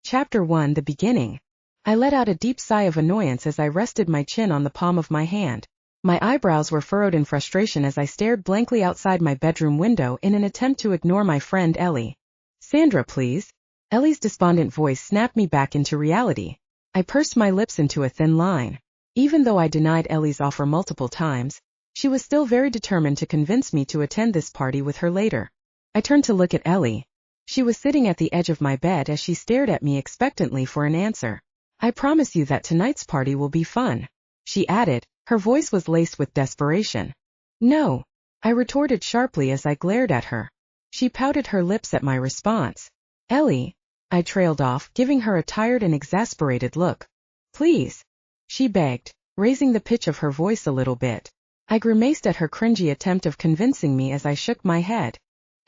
Chapter 1: The Beginning. I let out a deep sigh of annoyance as I rested my chin on the palm of my hand. My eyebrows were furrowed in frustration as I stared blankly outside my bedroom window in an attempt to ignore my friend Ellie. "Sandra, please." Ellie's despondent voice snapped me back into reality. I pursed my lips into a thin line. Even though I denied Ellie's offer multiple times, she was still very determined to convince me to attend this party with her later. I turned to look at Ellie. She was sitting at the edge of my bed as she stared at me expectantly for an answer. "I promise you that tonight's party will be fun," she added. Her voice was laced with desperation. "No," I retorted sharply as I glared at her. She pouted her lips at my response. "Ellie," I trailed off, giving her a tired and exasperated look. "Please," she begged, raising the pitch of her voice a little bit. I grimaced at her cringy attempt of convincing me as I shook my head.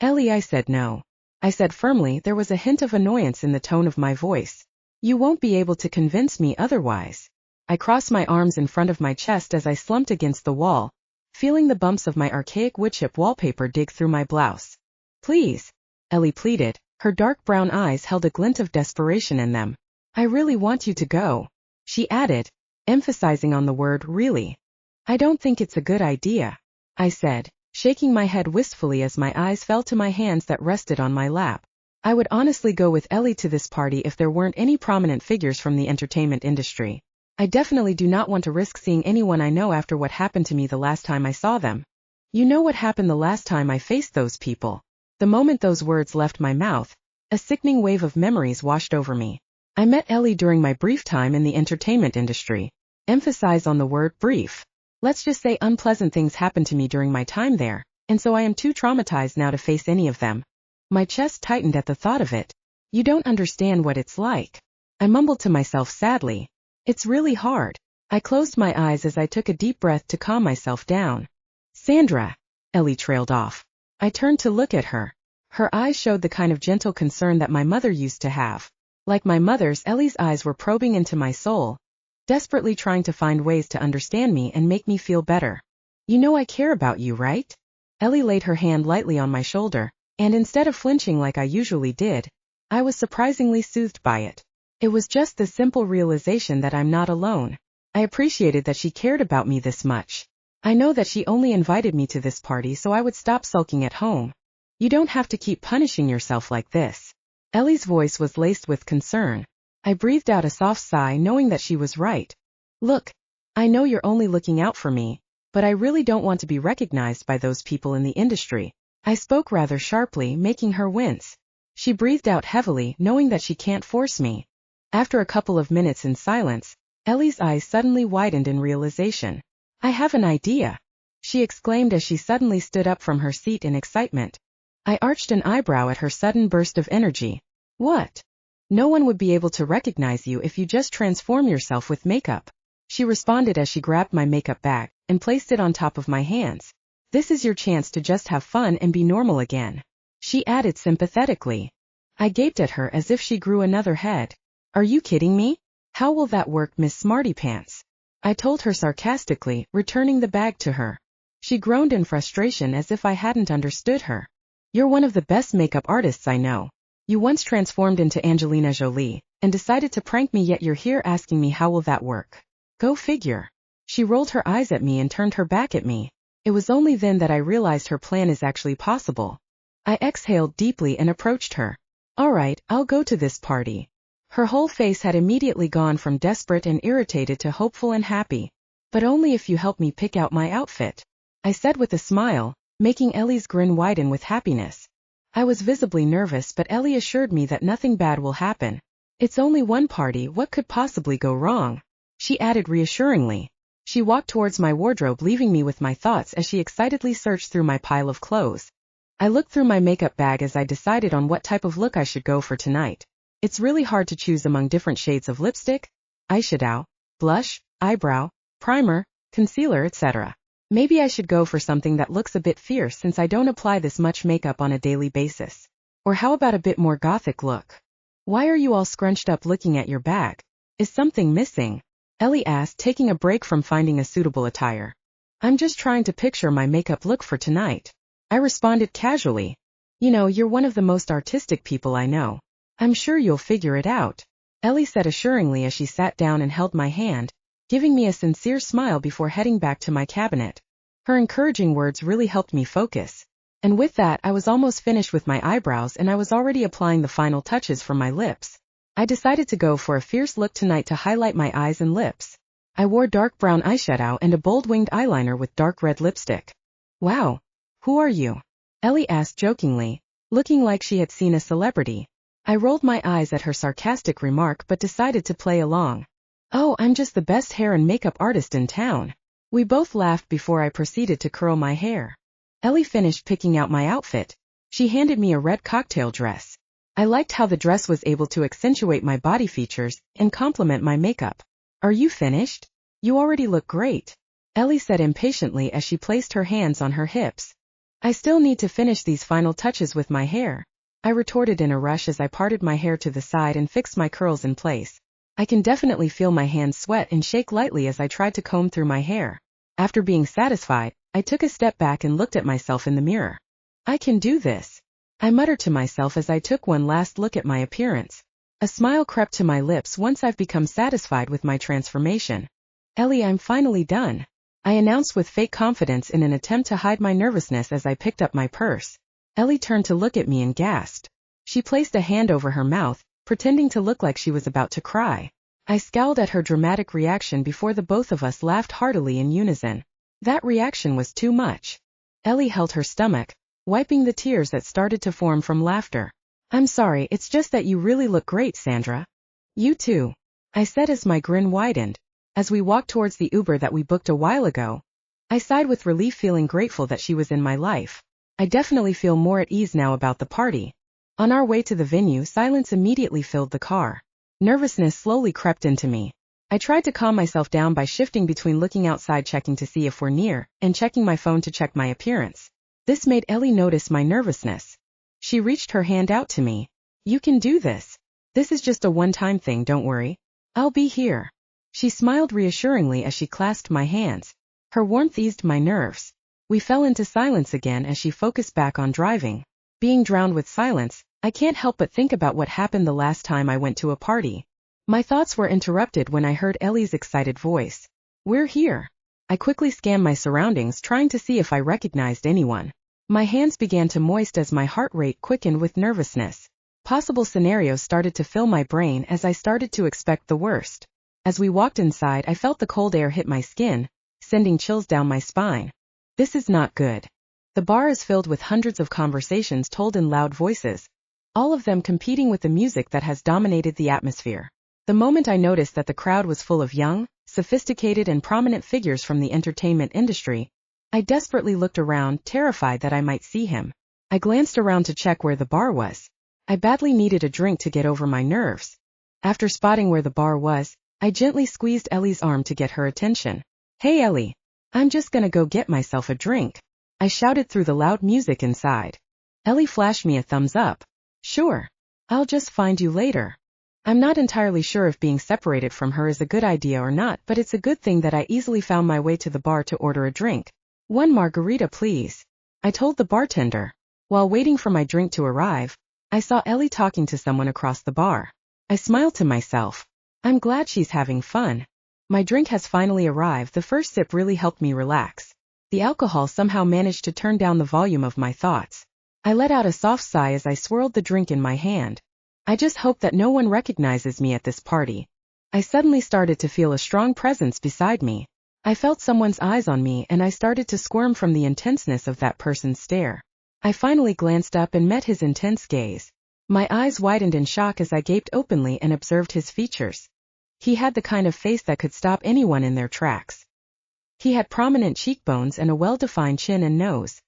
"Ellie," I said no. I said firmly, there was a hint of annoyance in the tone of my voice. "You won't be able to convince me otherwise." I crossed my arms in front of my chest as I slumped against the wall, feeling the bumps of my archaic woodchip wallpaper dig through my blouse. "Please," Ellie pleaded. Her dark brown eyes held a glint of desperation in them. "I really want you to go," she added, emphasizing on the word really. "I don't think it's a good idea," I said, shaking my head wistfully as my eyes fell to my hands that rested on my lap. I would honestly go with Ellie to this party if there weren't any prominent figures from the entertainment industry. I definitely do not want to risk seeing anyone I know after what happened to me the last time I saw them. You know what happened the last time I faced those people. The moment those words left my mouth, a sickening wave of memories washed over me. I met Ellie during my brief time in the entertainment industry. Emphasize on the word brief. Let's just say unpleasant things happened to me during my time there, and so I am too traumatized now to face any of them. My chest tightened at the thought of it. "You don't understand what it's like," I mumbled to myself sadly. "It's really hard." I closed my eyes as I took a deep breath to calm myself down. "Sandra," Ellie trailed off. I turned to look at her. Her eyes showed the kind of gentle concern that my mother used to have. Like my mother's, Ellie's eyes were probing into my soul, desperately trying to find ways to understand me and make me feel better. "You know I care about you, right?" Ellie laid her hand lightly on my shoulder, and instead of flinching like I usually did, I was surprisingly soothed by it. It was just the simple realization that I'm not alone. I appreciated that she cared about me this much. I know that she only invited me to this party so I would stop sulking at home. "You don't have to keep punishing yourself like this." Ellie's voice was laced with concern. I breathed out a soft sigh knowing that she was right. "Look, I know you're only looking out for me, but I really don't want to be recognized by those people in the industry." I spoke rather sharply, making her wince. She breathed out heavily, knowing that she can't force me. After a couple of minutes in silence, Ellie's eyes suddenly widened in realization. "I have an idea," she exclaimed as she suddenly stood up from her seat in excitement. I arched an eyebrow at her sudden burst of energy. "What?" "No one would be able to recognize you if you just transform yourself with makeup," she responded as she grabbed my makeup bag and placed it on top of my hands. "This is your chance to just have fun and be normal again," she added sympathetically. I gaped at her as if she grew another head. "Are you kidding me? How will that work, Miss Smarty Pants?" I told her sarcastically, returning the bag to her. She groaned in frustration as if I hadn't understood her. "You're one of the best makeup artists I know. You once transformed into Angelina Jolie and decided to prank me, yet you're here asking me how will that work? Go figure." She rolled her eyes at me and turned her back at me. It was only then that I realized her plan is actually possible. I exhaled deeply and approached her. "All right, I'll go to this party." Her whole face had immediately gone from desperate and irritated to hopeful and happy. "But only if you help me pick out my outfit," I said with a smile, making Ellie's grin widen with happiness. I was visibly nervous, but Ellie assured me that nothing bad will happen. "It's only one party, what could possibly go wrong?" she added reassuringly. She walked towards my wardrobe, leaving me with my thoughts as she excitedly searched through my pile of clothes. I looked through my makeup bag as I decided on what type of look I should go for tonight. It's really hard to choose among different shades of lipstick, eyeshadow, blush, eyebrow, primer, concealer, etc. Maybe I should go for something that looks a bit fierce since I don't apply this much makeup on a daily basis. Or how about a bit more gothic look? "Why are you all scrunched up looking at your bag? Is something missing?" Ellie asked, taking a break from finding a suitable attire. "I'm just trying to picture my makeup look for tonight," I responded casually. "You know, you're one of the most artistic people I know. I'm sure you'll figure it out, Ellie said assuringly as she sat down and held my hand, giving me a sincere smile before heading back to my cabinet. Her encouraging words really helped me focus. And with that, I was almost finished with my eyebrows and I was already applying the final touches for my lips. I decided to go for a fierce look tonight to highlight my eyes and lips. I wore dark brown eyeshadow and a bold winged eyeliner with dark red lipstick. Wow. Who are you? Ellie asked jokingly, looking like she had seen a celebrity. I rolled my eyes at her sarcastic remark but decided to play along. Oh, I'm just the best hair and makeup artist in town. We both laughed before I proceeded to curl my hair. Ellie finished picking out my outfit. She handed me a red cocktail dress. I liked how the dress was able to accentuate my body features and complement my makeup. Are you finished? You already look great, Ellie said impatiently as she placed her hands on her hips. I still need to finish these final touches with my hair, I retorted in a rush as I parted my hair to the side and fixed my curls in place. I can definitely feel my hands sweat and shake lightly as I tried to comb through my hair. After being satisfied, I took a step back and looked at myself in the mirror. I can do this, I muttered to myself as I took one last look at my appearance. A smile crept to my lips once I've become satisfied with my transformation. Ellie, I'm finally done, I announced with fake confidence in an attempt to hide my nervousness as I picked up my purse. Ellie turned to look at me and gasped. She placed a hand over her mouth, pretending to look like she was about to cry. I scowled at her dramatic reaction before the both of us laughed heartily in unison. That reaction was too much. Ellie held her stomach, wiping the tears that started to form from laughter. I'm sorry, it's just that you really look great, Sandra. You too, I said as my grin widened. As we walked towards the Uber that we booked a while ago, I sighed with relief, feeling grateful that she was in my life. I definitely feel more at ease now about the party. On our way to the venue, silence immediately filled the car. Nervousness slowly crept into me. I tried to calm myself down by shifting between looking outside checking to see if we're near, and checking my phone to check my appearance. This made Ellie notice my nervousness. She reached her hand out to me. You can do this. This is just a one-time thing, don't worry. I'll be here. She smiled reassuringly as she clasped my hands. Her warmth eased my nerves. We fell into silence again as she focused back on driving. Being drowned with silence, I can't help but think about what happened the last time I went to a party. My thoughts were interrupted when I heard Ellie's excited voice. We're here. I quickly scanned my surroundings, trying to see if I recognized anyone. My hands began to moist as my heart rate quickened with nervousness. Possible scenarios started to fill my brain as I started to expect the worst. As we walked inside, I felt the cold air hit my skin, sending chills down my spine. This is not good. The bar is filled with hundreds of conversations told in loud voices, all of them competing with the music that has dominated the atmosphere. The moment I noticed that the crowd was full of young, sophisticated and prominent figures from the entertainment industry, I desperately looked around, terrified that I might see him. I glanced around to check where the bar was. I badly needed a drink to get over my nerves. After spotting where the bar was, I gently squeezed Ellie's arm to get her attention. Hey Ellie, I'm just gonna go get myself a drink, I shouted through the loud music inside. Ellie flashed me a thumbs up. Sure. I'll just find you later. I'm not entirely sure if being separated from her is a good idea or not, but it's a good thing that I easily found my way to the bar to order a drink. One margarita please, I told the bartender. While waiting for my drink to arrive, I saw Ellie talking to someone across the bar. I smiled to myself. I'm glad she's having fun. My drink has finally arrived. The first sip really helped me relax. The alcohol somehow managed to turn down the volume of my thoughts. I let out a soft sigh as I swirled the drink in my hand. I just hope that no one recognizes me at this party. I suddenly started to feel a strong presence beside me. I felt someone's eyes on me and I started to squirm from the intenseness of that person's stare. I finally glanced up and met his intense gaze. My eyes widened in shock as I gaped openly and observed his features. He had the kind of face that could stop anyone in their tracks. He had prominent cheekbones and a well-defined chin and nose.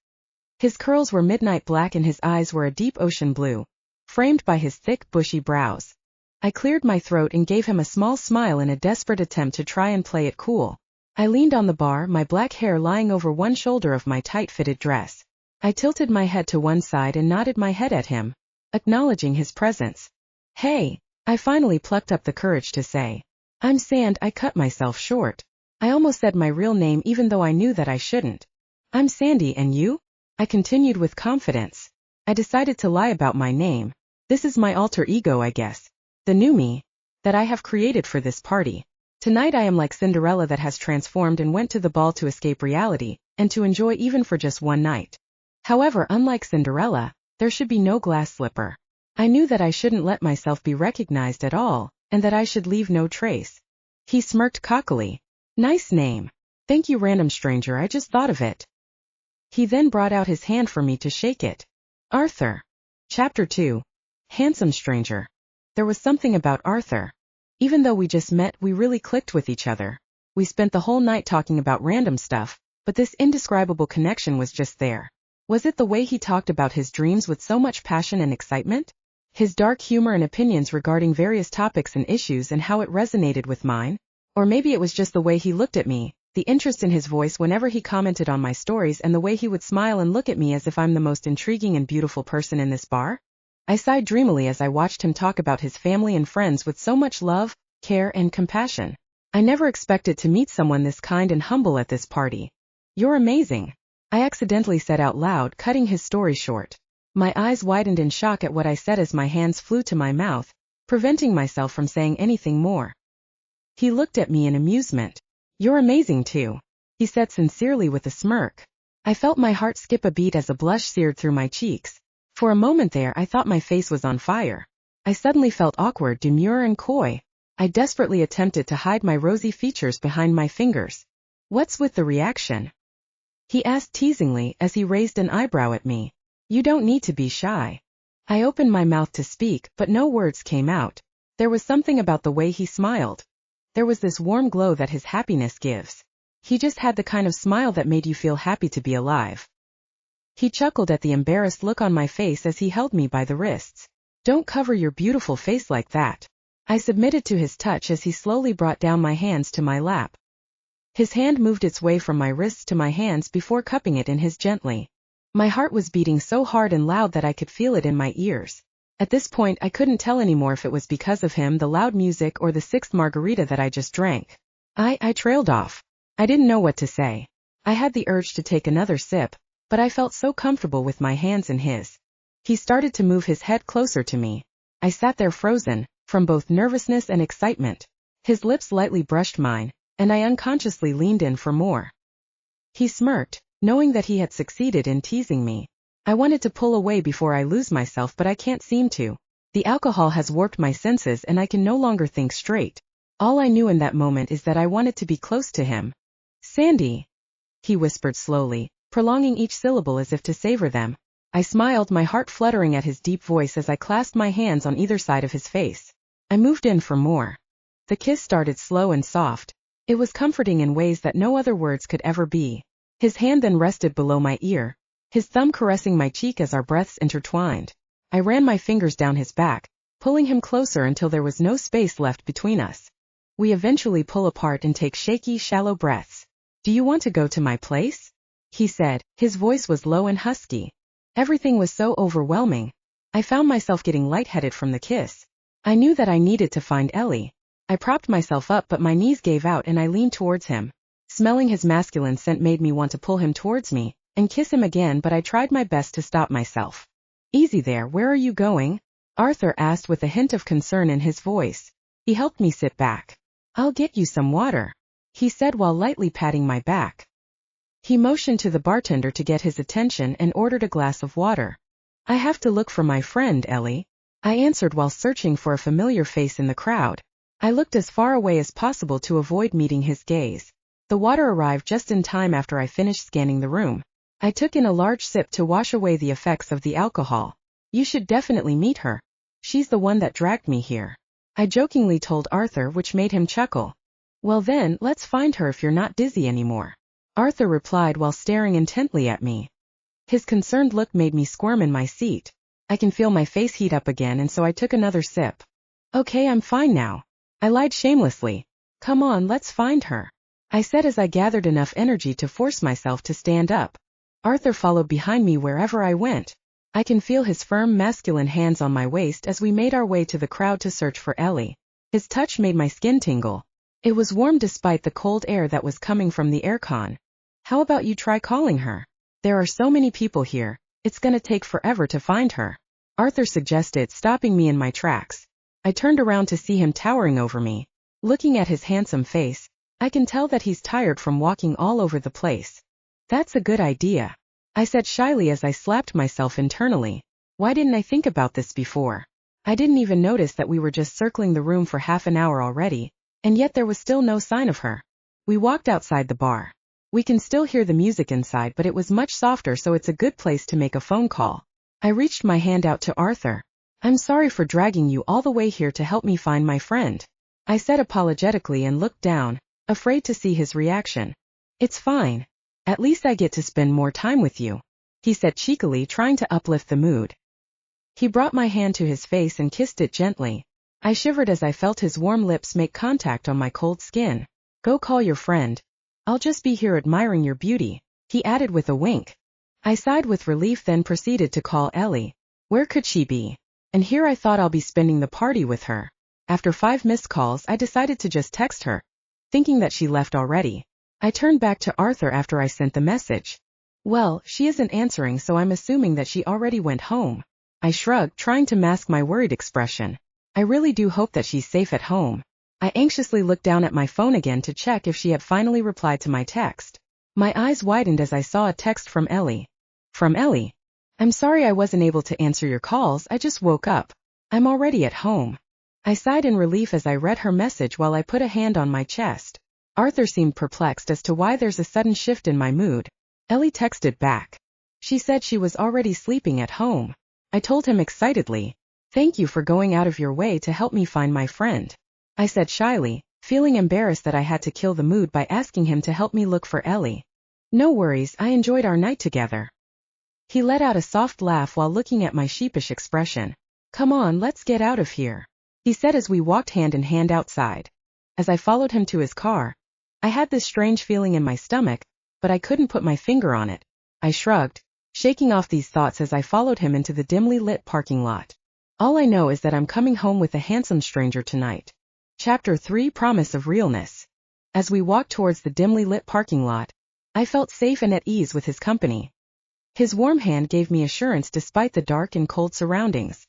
His curls were midnight black and his eyes were a deep ocean blue, framed by his thick, bushy brows. I cleared my throat and gave him a small smile in a desperate attempt to try and play it cool. I leaned on the bar, my black hair lying over one shoulder of my tight-fitted dress. I tilted my head to one side and nodded my head at him, acknowledging his presence. Hey, I finally plucked up the courage to say. I'm Sand. I cut myself short. I almost said my real name even though I knew that I shouldn't. I'm Sandy, and you? I continued with confidence. I decided to lie about my name. This is my alter ego, I guess. The new me that I have created for this party. Tonight I am like Cinderella that has transformed and went to the ball to escape reality, and to enjoy even for just one night. However, unlike Cinderella, there should be no glass slipper. I knew that I shouldn't let myself be recognized at all, and that I should leave no trace. He smirked cockily. Nice name. Thank you, random stranger, I just thought of it. He then brought out his hand for me to shake it. Arthur. Chapter 2. Handsome stranger. There was something about Arthur. Even though we just met, we really clicked with each other. We spent the whole night talking about random stuff, but this indescribable connection was just there. Was it the way he talked about his dreams with so much passion and excitement? His dark humor and opinions regarding various topics and issues and how it resonated with mine? Or maybe it was just the way he looked at me, the interest in his voice whenever he commented on my stories, and the way he would smile and look at me as if I'm the most intriguing and beautiful person in this bar? I sighed dreamily as I watched him talk about his family and friends with so much love, care, and compassion. I never expected to meet someone this kind and humble at this party. You're amazing, I accidentally said out loud, cutting his story short. My eyes widened in shock at what I said as my hands flew to my mouth, preventing myself from saying anything more. He looked at me in amusement. You're amazing too, he said sincerely with a smirk. I felt my heart skip a beat as a blush seared through my cheeks. For a moment there I thought my face was on fire. I suddenly felt awkward, demure, and coy. I desperately attempted to hide my rosy features behind my fingers. What's with the reaction? He asked teasingly as he raised an eyebrow at me. You don't need to be shy. I opened my mouth to speak, but no words came out. There was something about the way he smiled. There was this warm glow that his happiness gives. He just had the kind of smile that made you feel happy to be alive. He chuckled at the embarrassed look on my face as he held me by the wrists. Don't cover your beautiful face like that. I submitted to his touch as he slowly brought down my hands to my lap. His hand moved its way from my wrists to my hands before cupping it in his gently. My heart was beating so hard and loud that I could feel it in my ears. At this point I couldn't tell anymore if it was because of him, the loud music, or the sixth margarita that I just drank. I trailed off. I didn't know what to say. I had the urge to take another sip, but I felt so comfortable with my hands in his. He started to move his head closer to me. I sat there frozen, from both nervousness and excitement. His lips lightly brushed mine, and I unconsciously leaned in for more. He smirked, knowing that he had succeeded in teasing me. I wanted to pull away before I lose myself, but I can't seem to. The alcohol has warped my senses and I can no longer think straight. All I knew in that moment is that I wanted to be close to him. Sandy, he whispered slowly, prolonging each syllable as if to savor them. I smiled, my heart fluttering at his deep voice as I clasped my hands on either side of his face. I moved in for more. The kiss started slow and soft. It was comforting in ways that no other words could ever be. His hand then rested below my ear, his thumb caressing my cheek as our breaths intertwined. I ran my fingers down his back, pulling him closer until there was no space left between us. We eventually pull apart and take shaky, shallow breaths. Do you want to go to my place? He said, his voice was low and husky. Everything was so overwhelming. I found myself getting lightheaded from the kiss. I knew that I needed to find Ellie. I propped myself up, but my knees gave out and I leaned towards him. Smelling his masculine scent made me want to pull him towards me and kiss him again, but I tried my best to stop myself. Easy there, where are you going? Arthur asked with a hint of concern in his voice. He helped me sit back. I'll get you some water, he said while lightly patting my back. He motioned to the bartender to get his attention and ordered a glass of water. I have to look for my friend Ellie, I answered while searching for a familiar face in the crowd. I looked as far away as possible to avoid meeting his gaze. The water arrived just in time after I finished scanning the room. I took in a large sip to wash away the effects of the alcohol. You should definitely meet her. She's the one that dragged me here, I jokingly told Arthur, which made him chuckle. Well then, let's find her if you're not dizzy anymore, Arthur replied while staring intently at me. His concerned look made me squirm in my seat. I can feel my face heat up again, and so I took another sip. Okay, I'm fine now, I lied shamelessly. Come on, let's find her, I said as I gathered enough energy to force myself to stand up. Arthur followed behind me wherever I went. I can feel his firm masculine hands on my waist as we made our way to the crowd to search for Ellie. His touch made my skin tingle. It was warm despite the cold air that was coming from the aircon. How about you try calling her? There are so many people here, it's gonna take forever to find her, Arthur suggested, stopping me in my tracks. I turned around to see him towering over me. Looking at his handsome face, I can tell that he's tired from walking all over the place. That's a good idea, I said shyly as I slapped myself internally. Why didn't I think about this before? I didn't even notice that we were just circling the room for half an hour already, and yet there was still no sign of her. We walked outside the bar. We can still hear the music inside, but it was much softer, so it's a good place to make a phone call. I reached my hand out to Arthur. I'm sorry for dragging you all the way here to help me find my friend, I said apologetically and looked down, afraid to see his reaction. It's fine. At least I get to spend more time with you, he said cheekily, trying to uplift the mood. He brought my hand to his face and kissed it gently. I shivered as I felt his warm lips make contact on my cold skin. Go call your friend. I'll just be here admiring your beauty, he added with a wink. I sighed with relief, then proceeded to call Ellie. Where could she be? And here I thought I'll be spending the party with her. After 5 missed calls, I decided to just text her, thinking that she left already. I turned back to Arthur after I sent the message. Well, she isn't answering, so I'm assuming that she already went home. I shrugged, trying to mask my worried expression. I really do hope that she's safe at home. I anxiously looked down at my phone again to check if she had finally replied to my text. My eyes widened as I saw a text from Ellie. From Ellie. I'm sorry I wasn't able to answer your calls, I just woke up. I'm already at home. I sighed in relief as I read her message while I put a hand on my chest. Arthur seemed perplexed as to why there's a sudden shift in my mood. Ellie texted back. She said she was already sleeping at home. I told him excitedly. Thank you for going out of your way to help me find my friend, I said shyly, feeling embarrassed that I had to kill the mood by asking him to help me look for Ellie. No worries, I enjoyed our night together. He let out a soft laugh while looking at my sheepish expression. Come on, let's get out of here, he said as we walked hand in hand outside. As I followed him to his car, I had this strange feeling in my stomach, but I couldn't put my finger on it. I shrugged, shaking off these thoughts as I followed him into the dimly lit parking lot. All I know is that I'm coming home with a handsome stranger tonight. Chapter 3: Promise of Realness. As we walked towards the dimly lit parking lot, I felt safe and at ease with his company. His warm hand gave me assurance despite the dark and cold surroundings.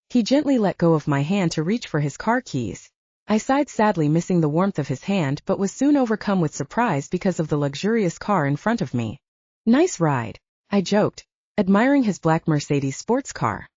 He gently let go of my hand to reach for his car keys. I sighed sadly, missing the warmth of his hand, but was soon overcome with surprise because of the luxurious car in front of me. Nice ride, I joked, admiring his black Mercedes sports car.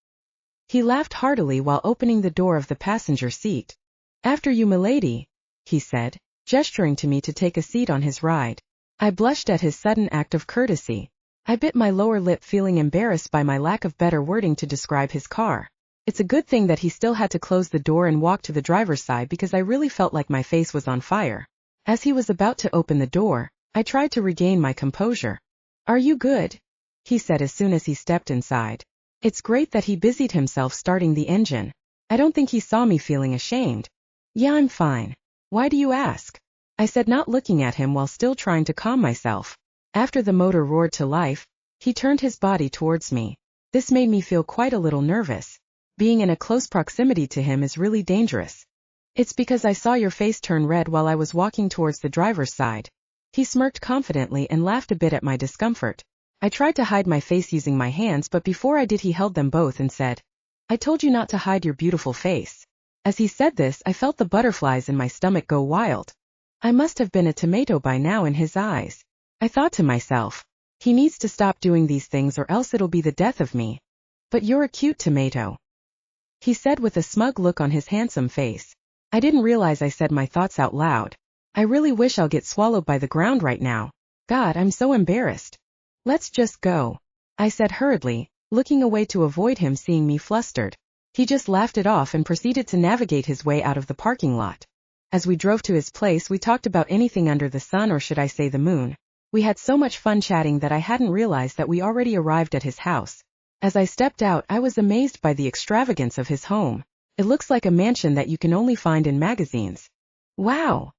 He laughed heartily while opening the door of the passenger seat. After you, milady, he said, gesturing to me to take a seat on his ride. I blushed at his sudden act of courtesy. I bit my lower lip, feeling embarrassed by my lack of better wording to describe his car. It's a good thing that he still had to close the door and walk to the driver's side, because I really felt like my face was on fire. As he was about to open the door, I tried to regain my composure. Are you good? He said as soon as he stepped inside. It's great that he busied himself starting the engine. I don't think he saw me feeling ashamed. Yeah, I'm fine. Why do you ask? I said, not looking at him while still trying to calm myself. After the motor roared to life, he turned his body towards me. This made me feel quite a little nervous. Being in a close proximity to him is really dangerous. It's because I saw your face turn red while I was walking towards the driver's side. He smirked confidently and laughed a bit at my discomfort. I tried to hide my face using my hands, but before I did he held them both and said, I told you not to hide your beautiful face. As he said this, I felt the butterflies in my stomach go wild. I must have been a tomato by now in his eyes. I thought to myself, he needs to stop doing these things or else it'll be the death of me. But you're a cute tomato, he said with a smug look on his handsome face. I didn't realize I said my thoughts out loud. I really wish I'll get swallowed by the ground right now. God, I'm so embarrassed. Let's just go, I said hurriedly, looking away to avoid him seeing me flustered. He just laughed it off and proceeded to navigate his way out of the parking lot. As we drove to his place, we talked about anything under the sun, or should I say the moon. We had so much fun chatting that I hadn't realized that we already arrived at his house. As I stepped out, I was amazed by the extravagance of his home. It looks like a mansion that you can only find in magazines. Wow!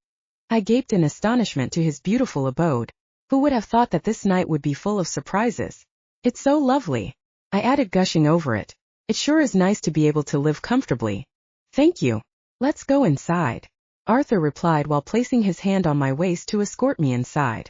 I gaped in astonishment to his beautiful abode. Who would have thought that this night would be full of surprises? It's so lovely, I added, gushing over it. It sure is nice to be able to live comfortably. Thank you. Let's go inside, Arthur replied while placing his hand on my waist to escort me inside.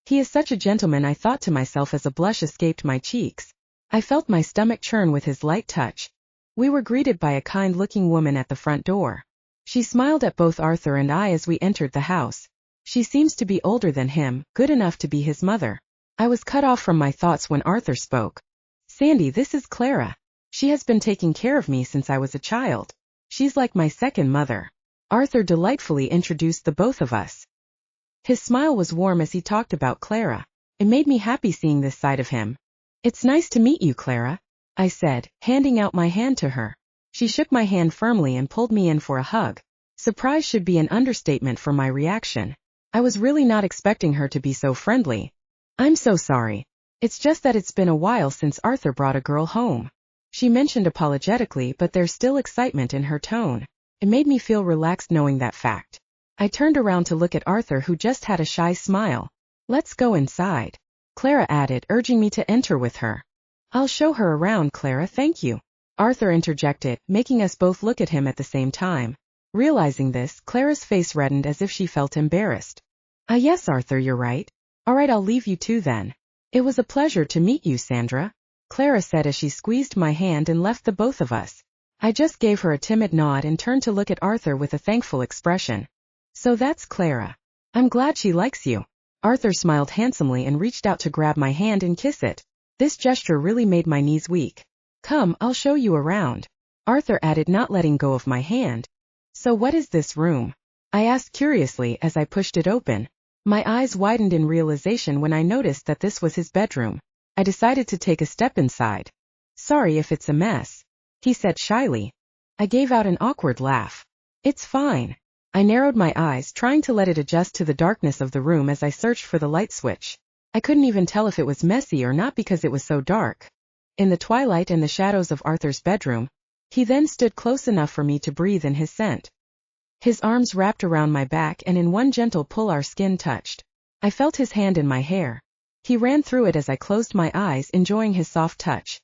He is such a gentleman, I thought to myself as a blush escaped my cheeks. I felt my stomach churn with his light touch. We were greeted by a kind-looking woman at the front door. She smiled at both Arthur and I as we entered the house. She seems to be older than him, good enough to be his mother. I was cut off from my thoughts when Arthur spoke. Sandy, this is Clara. She has been taking care of me since I was a child. She's like my second mother. Arthur delightfully introduced the both of us. His smile was warm as he talked about Clara. It made me happy seeing this side of him. It's nice to meet you, Clara, I said, handing out my hand to her. She shook my hand firmly and pulled me in for a hug. Surprise should be an understatement for my reaction. I was really not expecting her to be so friendly. I'm so sorry. It's just that it's been a while since Arthur brought a girl home. She mentioned apologetically, but there's still excitement in her tone. It made me feel relaxed knowing that fact. I turned around to look at Arthur, who just had a shy smile. Let's go inside, Clara added, urging me to enter with her. I'll show her around, Clara, thank you, Arthur interjected, making us both look at him at the same time. Realizing this, Clara's face reddened as if she felt embarrassed. Yes, Arthur, you're right. All right, I'll leave you two then. It was a pleasure to meet you, Sandra, Clara said as she squeezed my hand and left the both of us. I just gave her a timid nod and turned to look at Arthur with a thankful expression. So that's Clara. I'm glad she likes you. Arthur smiled handsomely and reached out to grab my hand and kiss it. This gesture really made my knees weak. Come, I'll show you around, Arthur added, not letting go of my hand. So what is this room? I asked curiously as I pushed it open. My eyes widened in realization when I noticed that this was his bedroom. I decided to take a step inside. Sorry if it's a mess, he said shyly. I gave out an awkward laugh. It's fine. I narrowed my eyes, trying to let it adjust to the darkness of the room as I searched for the light switch. I couldn't even tell if it was messy or not because it was so dark. In the twilight and the shadows of Arthur's bedroom, he then stood close enough for me to breathe in his scent. His arms wrapped around my back and in one gentle pull our skin touched. I felt his hand in my hair. He ran through it as I closed my eyes, enjoying his soft touch.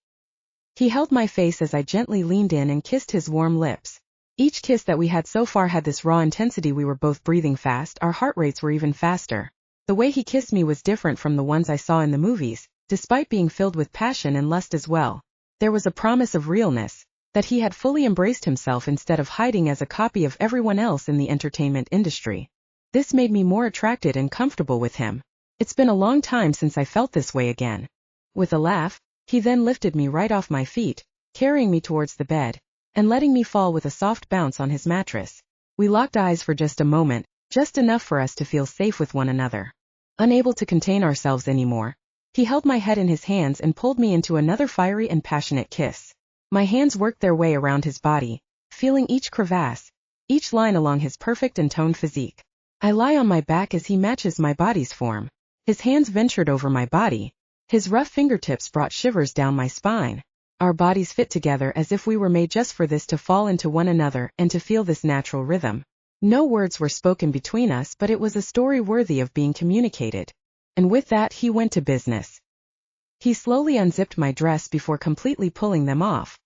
He held my face as I gently leaned in and kissed his warm lips. Each kiss that we had so far had this raw intensity. We were both breathing fast, our heart rates were even faster. The way he kissed me was different from the ones I saw in the movies, despite being filled with passion and lust as well. There was a promise of realness, that he had fully embraced himself instead of hiding as a copy of everyone else in the entertainment industry. This made me more attracted and comfortable with him. It's been a long time since I felt this way again. With a laugh, he then lifted me right off my feet, carrying me towards the bed, and letting me fall with a soft bounce on his mattress. We locked eyes for just a moment, just enough for us to feel safe with one another. Unable to contain ourselves anymore, he held my head in his hands and pulled me into another fiery and passionate kiss. My hands worked their way around his body, feeling each crevasse, each line along his perfect and toned physique. I lie on my back as he matches my body's form. His hands ventured over my body. His rough fingertips brought shivers down my spine. Our bodies fit together as if we were made just for this, to fall into one another and to feel this natural rhythm. No words were spoken between us, but it was a story worthy of being communicated. And with that, he went to business. He slowly unzipped my dress before completely pulling them off.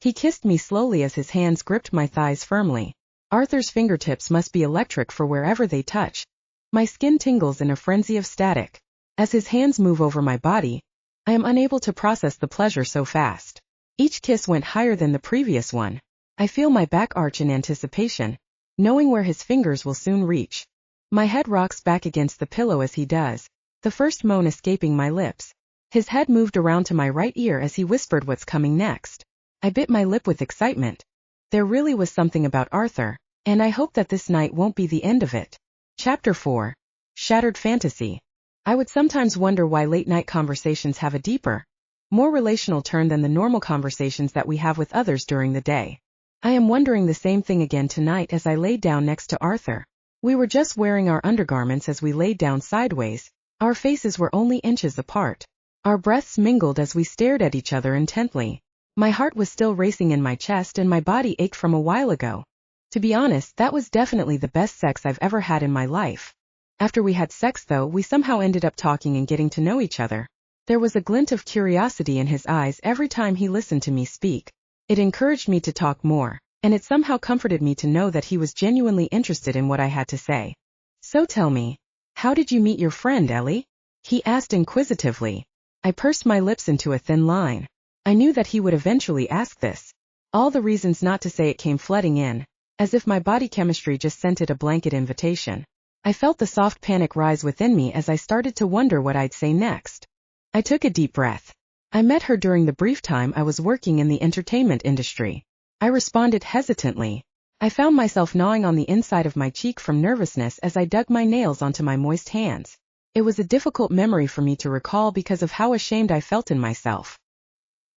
He kissed me slowly as his hands gripped my thighs firmly. Arthur's fingertips must be electric, for wherever they touch, my skin tingles in a frenzy of static. As his hands move over my body, I am unable to process the pleasure so fast. Each kiss went higher than the previous one. I feel my back arch in anticipation, knowing where his fingers will soon reach. My head rocks back against the pillow as he does, the first moan escaping my lips. His head moved around to my right ear as he whispered what's coming next. I bit my lip with excitement. There really was something about Arthur, and I hope that this night won't be the end of it. Chapter 4. Shattered Fantasy. I would sometimes wonder why late-night conversations have a deeper, more relational turn than the normal conversations that we have with others during the day. I am wondering the same thing again tonight as I laid down next to Arthur. We were just wearing our undergarments as we laid down sideways. Our faces were only inches apart. Our breaths mingled as we stared at each other intently. My heart was still racing in my chest and my body ached from a while ago. To be honest, that was definitely the best sex I've ever had in my life. After we had sex though, we somehow ended up talking and getting to know each other. There was a glint of curiosity in his eyes every time he listened to me speak. It encouraged me to talk more, and it somehow comforted me to know that he was genuinely interested in what I had to say. So tell me, how did you meet your friend, Ellie? He asked inquisitively. I pursed my lips into a thin line. I knew that he would eventually ask this. All the reasons not to say it came flooding in, as if my body chemistry just sent it a blanket invitation. I felt the soft panic rise within me as I started to wonder what I'd say next. I took a deep breath. I met her during the brief time I was working in the entertainment industry. I responded hesitantly. I found myself gnawing on the inside of my cheek from nervousness as I dug my nails onto my moist hands. It was a difficult memory for me to recall because of how ashamed I felt in myself.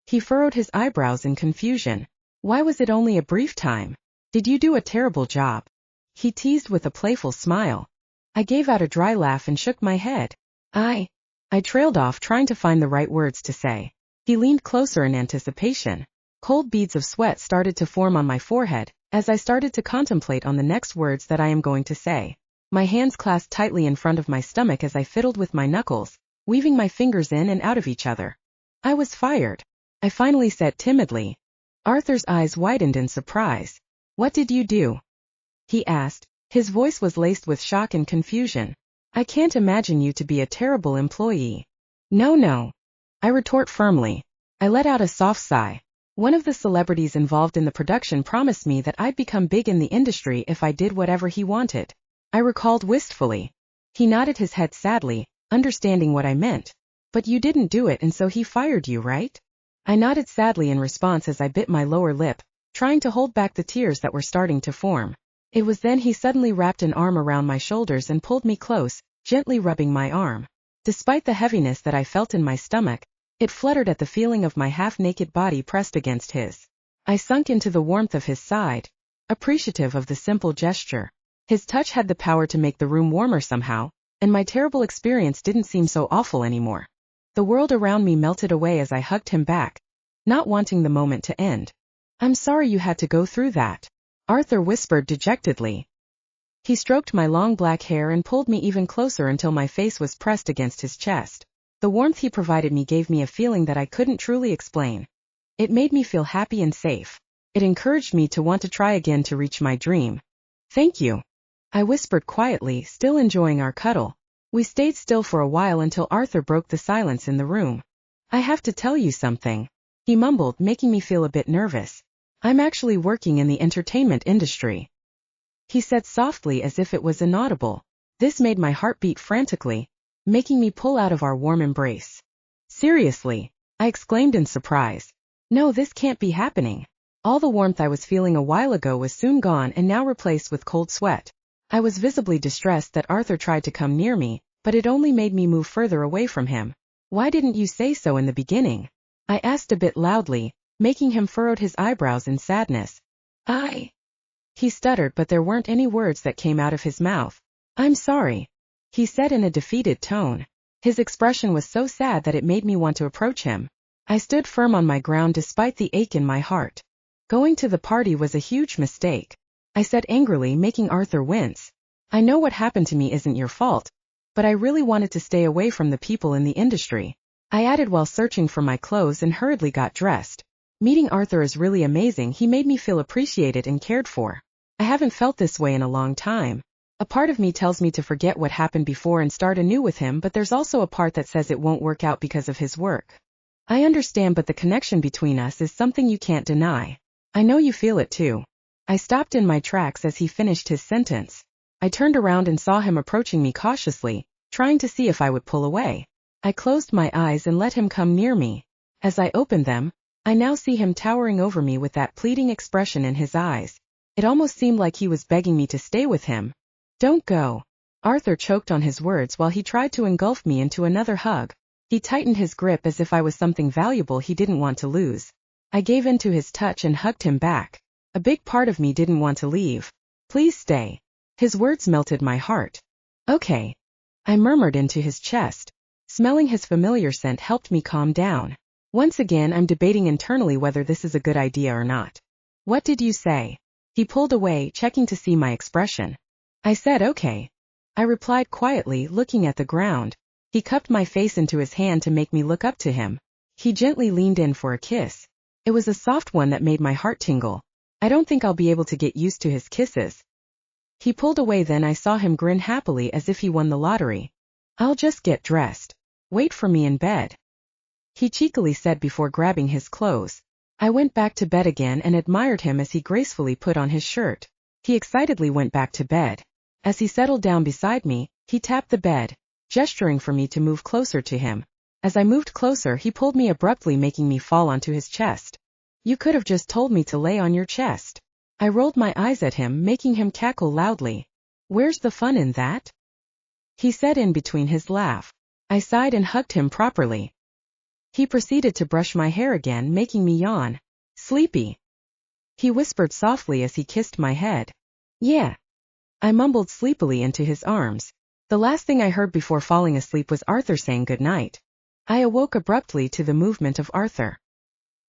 He furrowed his eyebrows in confusion. Why was it only a brief time? Did you do a terrible job? He teased with a playful smile. I gave out a dry laugh and shook my head. I trailed off trying to find the right words to say. He leaned closer in anticipation. Cold beads of sweat started to form on my forehead as I started to contemplate on the next words that I am going to say. My hands clasped tightly in front of my stomach as I fiddled with my knuckles, weaving my fingers in and out of each other. I was fired. I finally said timidly. Arthur's eyes widened in surprise. What did you do? He asked. His voice was laced with shock and confusion. I can't imagine you to be a terrible employee. No. I retort firmly. I let out a soft sigh. One of the celebrities involved in the production promised me that I'd become big in the industry if I did whatever he wanted. I recalled wistfully. He nodded his head sadly, understanding what I meant. But you didn't do it and so he fired you, right? I nodded sadly in response as I bit my lower lip, trying to hold back the tears that were starting to form. It was then he suddenly wrapped an arm around my shoulders and pulled me close, gently rubbing my arm. Despite the heaviness that I felt in my stomach, it fluttered at the feeling of my half-naked body pressed against his. I sunk into the warmth of his side, appreciative of the simple gesture. His touch had the power to make the room warmer somehow, and my terrible experience didn't seem so awful anymore. The world around me melted away as I hugged him back, not wanting the moment to end. I'm sorry you had to go through that, Arthur whispered dejectedly. He stroked my long black hair and pulled me even closer until my face was pressed against his chest. The warmth he provided me gave me a feeling that I couldn't truly explain. It made me feel happy and safe. It encouraged me to want to try again to reach my dream. Thank you, I whispered quietly, still enjoying our cuddle. We stayed still for a while until Arthur broke the silence in the room. I have to tell you something, he mumbled, making me feel a bit nervous. I'm actually working in the entertainment industry, he said softly as if it was inaudible. This made my heart beat frantically, making me pull out of our warm embrace. Seriously, I exclaimed in surprise. No, this can't be happening. All the warmth I was feeling a while ago was soon gone and now replaced with cold sweat. I was visibly distressed that Arthur tried to come near me, but it only made me move further away from him. Why didn't you say so in the beginning? I asked a bit loudly, making him furrow his eyebrows in sadness. He stuttered, but there weren't any words that came out of his mouth. I'm sorry, he said in a defeated tone. His expression was so sad that it made me want to approach him. I stood firm on my ground despite the ache in my heart. Going to the party was a huge mistake, I said angrily, making Arthur wince. I know what happened to me isn't your fault, but I really wanted to stay away from the people in the industry, I added while searching for my clothes and hurriedly got dressed. Meeting Arthur is really amazing. He made me feel appreciated and cared for. I haven't felt this way in a long time. A part of me tells me to forget what happened before and start anew with him, but there's also a part that says it won't work out because of his work. I understand, but the connection between us is something you can't deny. I know you feel it too. I stopped in my tracks as he finished his sentence. I turned around and saw him approaching me cautiously, trying to see if I would pull away. I closed my eyes and let him come near me. As I opened them, I now see him towering over me with that pleading expression in his eyes. It almost seemed like he was begging me to stay with him. Don't go. Arthur choked on his words while he tried to engulf me into another hug. He tightened his grip as if I was something valuable he didn't want to lose. I gave in to his touch and hugged him back. A big part of me didn't want to leave. Please stay. His words melted my heart. Okay, I murmured into his chest. Smelling his familiar scent helped me calm down. Once again, I'm debating internally whether this is a good idea or not. What did you say? He pulled away, checking to see my expression. I said okay, I replied quietly, looking at the ground. He cupped my face into his hand to make me look up to him. He gently leaned in for a kiss. It was a soft one that made my heart tingle. I don't think I'll be able to get used to his kisses. He pulled away, then I saw him grin happily as if he won the lottery. I'll just get dressed. Wait for me in bed. he cheekily said before grabbing his clothes. I went back to bed again and admired him as he gracefully put on his shirt. He excitedly went back to bed. As he settled down beside me, he tapped the bed, gesturing for me to move closer to him. As I moved closer, he pulled me abruptly, making me fall onto his chest. You could have just told me to lay on your chest. I rolled my eyes at him, making him cackle loudly. Where's the fun in that? He said in between his laugh. I sighed and hugged him properly. He proceeded to brush my hair again, making me yawn. Sleepy? He whispered softly as he kissed my head. Yeah. I mumbled sleepily into his arms. The last thing I heard before falling asleep was Arthur saying goodnight. I awoke abruptly to the movement of Arthur.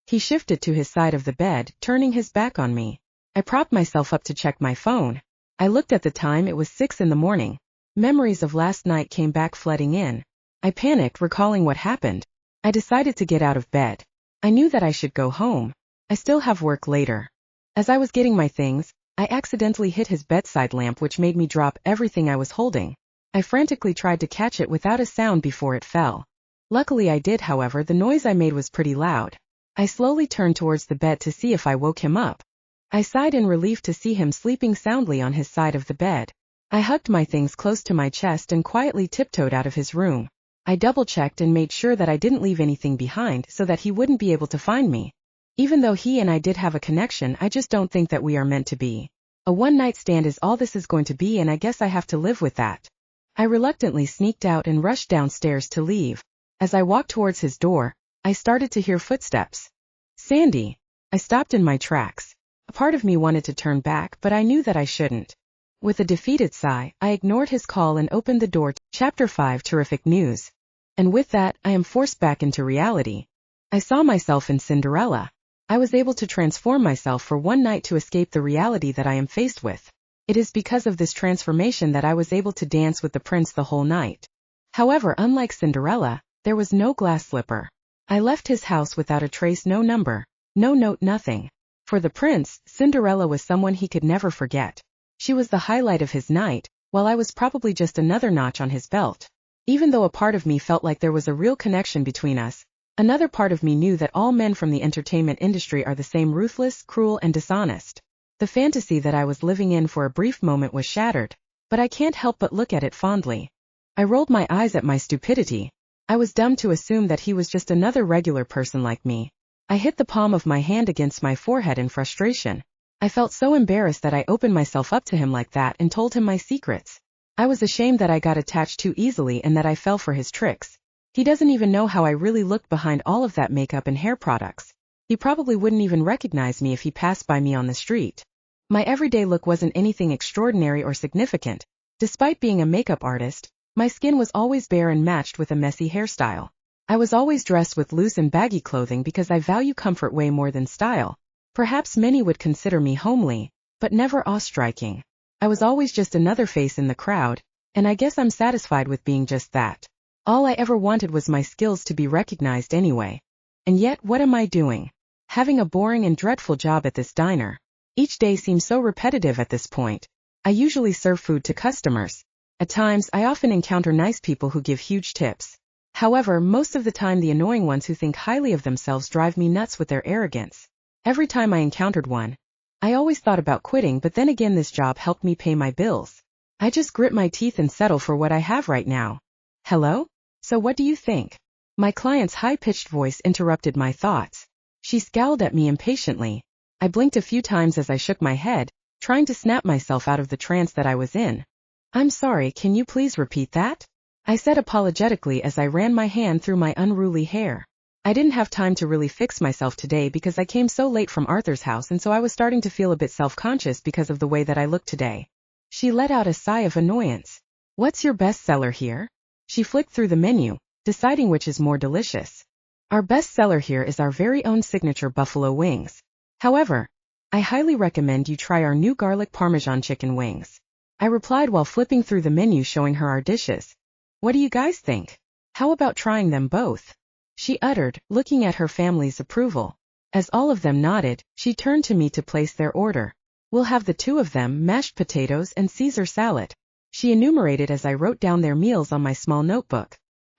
He shifted to his side of the bed, turning his back on me. I propped myself up to check my phone. I looked at the time. It was 6 in the morning. Memories of last night came back flooding in. I panicked, recalling what happened. I decided to get out of bed. I knew that I should go home. I still have work later. As I was getting my things, I accidentally hit his bedside lamp, which made me drop everything I was holding. I frantically tried to catch it without a sound before it fell. Luckily I did, however. The noise I made was pretty loud. I slowly turned towards the bed to see if I woke him up. I sighed in relief to see him sleeping soundly on his side of the bed. I hugged my things close to my chest and quietly tiptoed out of his room. I double-checked and made sure that I didn't leave anything behind so that he wouldn't be able to find me. Even though he and I did have a connection, I just don't think that we are meant to be. A one-night stand is all this is going to be, and I guess I have to live with that. I reluctantly sneaked out and rushed downstairs to leave. As I walked towards his door, I started to hear footsteps. Sandy! I stopped in my tracks. A part of me wanted to turn back, but I knew that I shouldn't. With a defeated sigh, I ignored his call and opened the door. Chapter 5: Terrific News. And with that, I am forced back into reality. I saw myself in Cinderella. I was able to transform myself for one night to escape the reality that I am faced with. It is because of this transformation that I was able to dance with the prince the whole night. However, unlike Cinderella, there was no glass slipper. I left his house without a trace, no number, no note, nothing. For the prince, Cinderella was someone he could never forget. She was the highlight of his night, while I was probably just another notch on his belt. Even though a part of me felt like there was a real connection between us, another part of me knew that all men from the entertainment industry are the same: ruthless, cruel, and dishonest. The fantasy that I was living in for a brief moment was shattered, but I can't help but look at it fondly. I rolled my eyes at my stupidity. I was dumb to assume that he was just another regular person like me. I hit the palm of my hand against my forehead in frustration. I felt so embarrassed that I opened myself up to him like that and told him my secrets. I was ashamed that I got attached too easily and that I fell for his tricks. He doesn't even know how I really looked behind all of that makeup and hair products. He probably wouldn't even recognize me if he passed by me on the street. My everyday look wasn't anything extraordinary or significant. Despite being a makeup artist, my skin was always bare and matched with a messy hairstyle. I was always dressed with loose and baggy clothing because I value comfort way more than style. Perhaps many would consider me homely, but never awe-striking. I was always just another face in the crowd, and I guess I'm satisfied with being just that. All I ever wanted was my skills to be recognized anyway. And yet, what am I doing? Having a boring and dreadful job at this diner. Each day seems so repetitive at this point. I usually serve food to customers. At times, I often encounter nice people who give huge tips. However, most of the time the annoying ones who think highly of themselves drive me nuts with their arrogance. Every time I encountered one, I always thought about quitting, but then again this job helped me pay my bills. I just grit my teeth and settle for what I have right now. Hello? So what do you think? My client's high-pitched voice interrupted my thoughts. She scowled at me impatiently. I blinked a few times as I shook my head, trying to snap myself out of the trance that I was in. I'm sorry, can you please repeat that? I said apologetically as I ran my hand through my unruly hair. I didn't have time to really fix myself today because I came so late from Arthur's house, and so I was starting to feel a bit self-conscious because of the way that I looked today. She let out a sigh of annoyance. What's your bestseller here? She flicked through the menu, deciding which is more delicious. Our bestseller here is our very own signature buffalo wings. However, I highly recommend you try our new garlic parmesan chicken wings. I replied while flipping through the menu showing her our dishes. What do you guys think? How about trying them both? She uttered, looking at her family's approval. As all of them nodded, she turned to me to place their order. We'll have the two of them, mashed potatoes and Caesar salad. She enumerated as I wrote down their meals on my small notebook.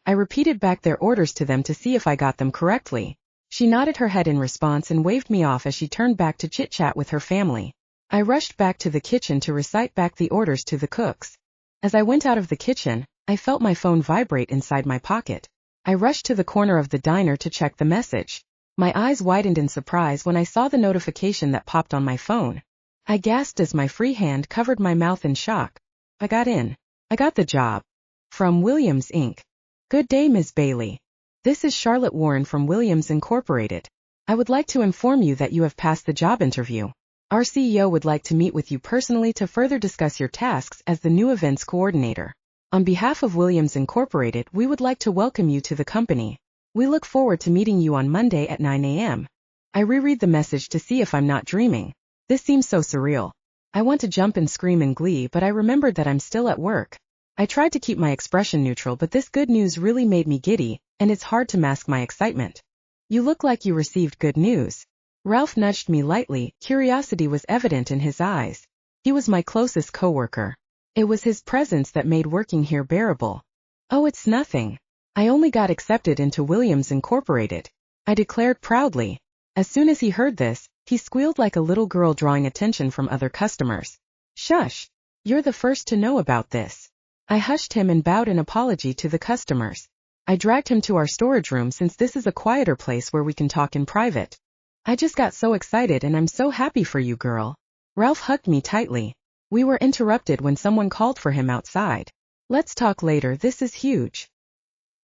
I repeated back their orders to them to see if I got them correctly. She nodded her head in response and waved me off as she turned back to chit-chat with her family. I rushed back to the kitchen to recite back the orders to the cooks. As I went out of the kitchen, I felt my phone vibrate inside my pocket. I rushed to the corner of the diner to check the message. My eyes widened in surprise when I saw the notification that popped on my phone. I gasped as my free hand covered my mouth in shock. I got in. I got the job. From Williams Inc. Good day, Ms. Bailey. This is Charlotte Warren from Williams Incorporated. I would like to inform you that you have passed the job interview. Our CEO would like to meet with you personally to further discuss your tasks as the new events coordinator. On behalf of Williams Incorporated, we would like to welcome you to the company. We look forward to meeting you on Monday at 9 a.m. I reread the message to see if I'm not dreaming. This seems so surreal. I want to jump and scream in glee, but I remembered that I'm still at work. I tried to keep my expression neutral, but this good news really made me giddy, and it's hard to mask my excitement. You look like you received good news. Ralph nudged me lightly. Curiosity was evident in his eyes. He was my closest coworker. It was his presence that made working here bearable. Oh, it's nothing. I only got accepted into Williams Incorporated, I declared proudly. As soon as he heard this, he squealed like a little girl drawing attention from other customers. Shush! You're the first to know about this. I hushed him and bowed in apology to the customers. I dragged him to our storage room since this is a quieter place where we can talk in private. I just got so excited and I'm so happy for you, girl. Ralph hugged me tightly. We were interrupted when someone called for him outside. Let's talk later, this is huge,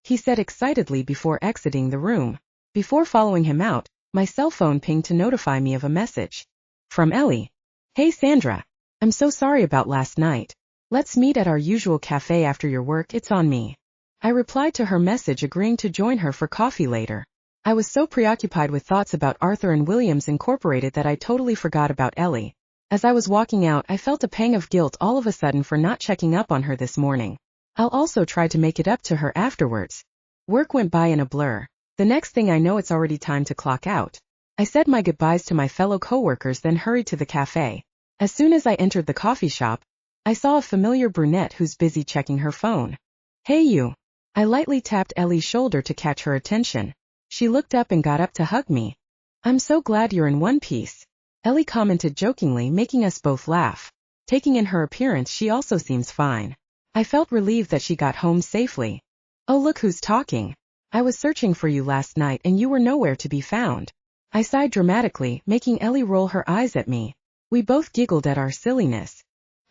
he said excitedly before exiting the room. Before following him out, my cell phone pinged to notify me of a message. From Ellie. Hey Sandra. I'm so sorry about last night. Let's meet at our usual cafe after your work, it's on me. I replied to her message agreeing to join her for coffee later. I was so preoccupied with thoughts about Arthur and Williams Incorporated that I totally forgot about Ellie. As I was walking out, I felt a pang of guilt all of a sudden for not checking up on her this morning. I'll also try to make it up to her afterwards. Work went by in a blur. The next thing I know, it's already time to clock out. I said my goodbyes to my fellow coworkers, then hurried to the cafe. As soon as I entered the coffee shop, I saw a familiar brunette who's busy checking her phone. Hey you. I lightly tapped Ellie's shoulder to catch her attention. She looked up and got up to hug me. I'm so glad you're in one piece, Ellie commented jokingly, making us both laugh. Taking in her appearance, she also seems fine. I felt relieved that she got home safely. Oh, look who's talking. I was searching for you last night and you were nowhere to be found. I sighed dramatically, making Ellie roll her eyes at me. We both giggled at our silliness.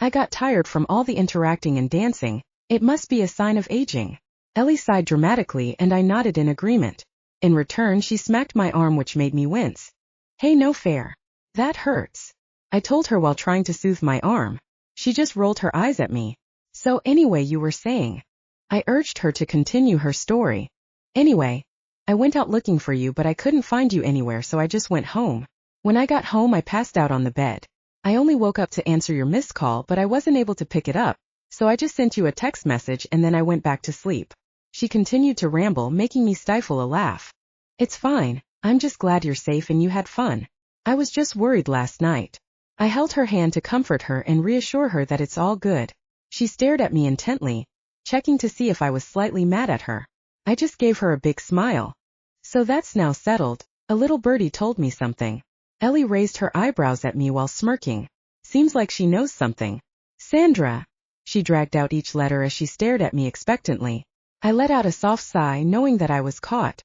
I got tired from all the interacting and dancing. It must be a sign of aging. Ellie sighed dramatically and I nodded in agreement. In return, she smacked my arm, which made me wince. Hey, no fair. That hurts, I told her while trying to soothe my arm. She just rolled her eyes at me. So anyway, you were saying. I urged her to continue her story. Anyway, I went out looking for you, but I couldn't find you anywhere, so I just went home. When I got home, I passed out on the bed. I only woke up to answer your missed call, but I wasn't able to pick it up, so I just sent you a text message and then I went back to sleep. She continued to ramble, making me stifle a laugh. It's fine, I'm just glad you're safe and you had fun. I was just worried last night. I held her hand to comfort her and reassure her that it's all good. She stared at me intently, checking to see if I was slightly mad at her. I just gave her a big smile. So that's now settled. A little birdie told me something. Ellie raised her eyebrows at me while smirking. Seems like she knows something. Sandra. She dragged out each letter as she stared at me expectantly. I let out a soft sigh, knowing that I was caught.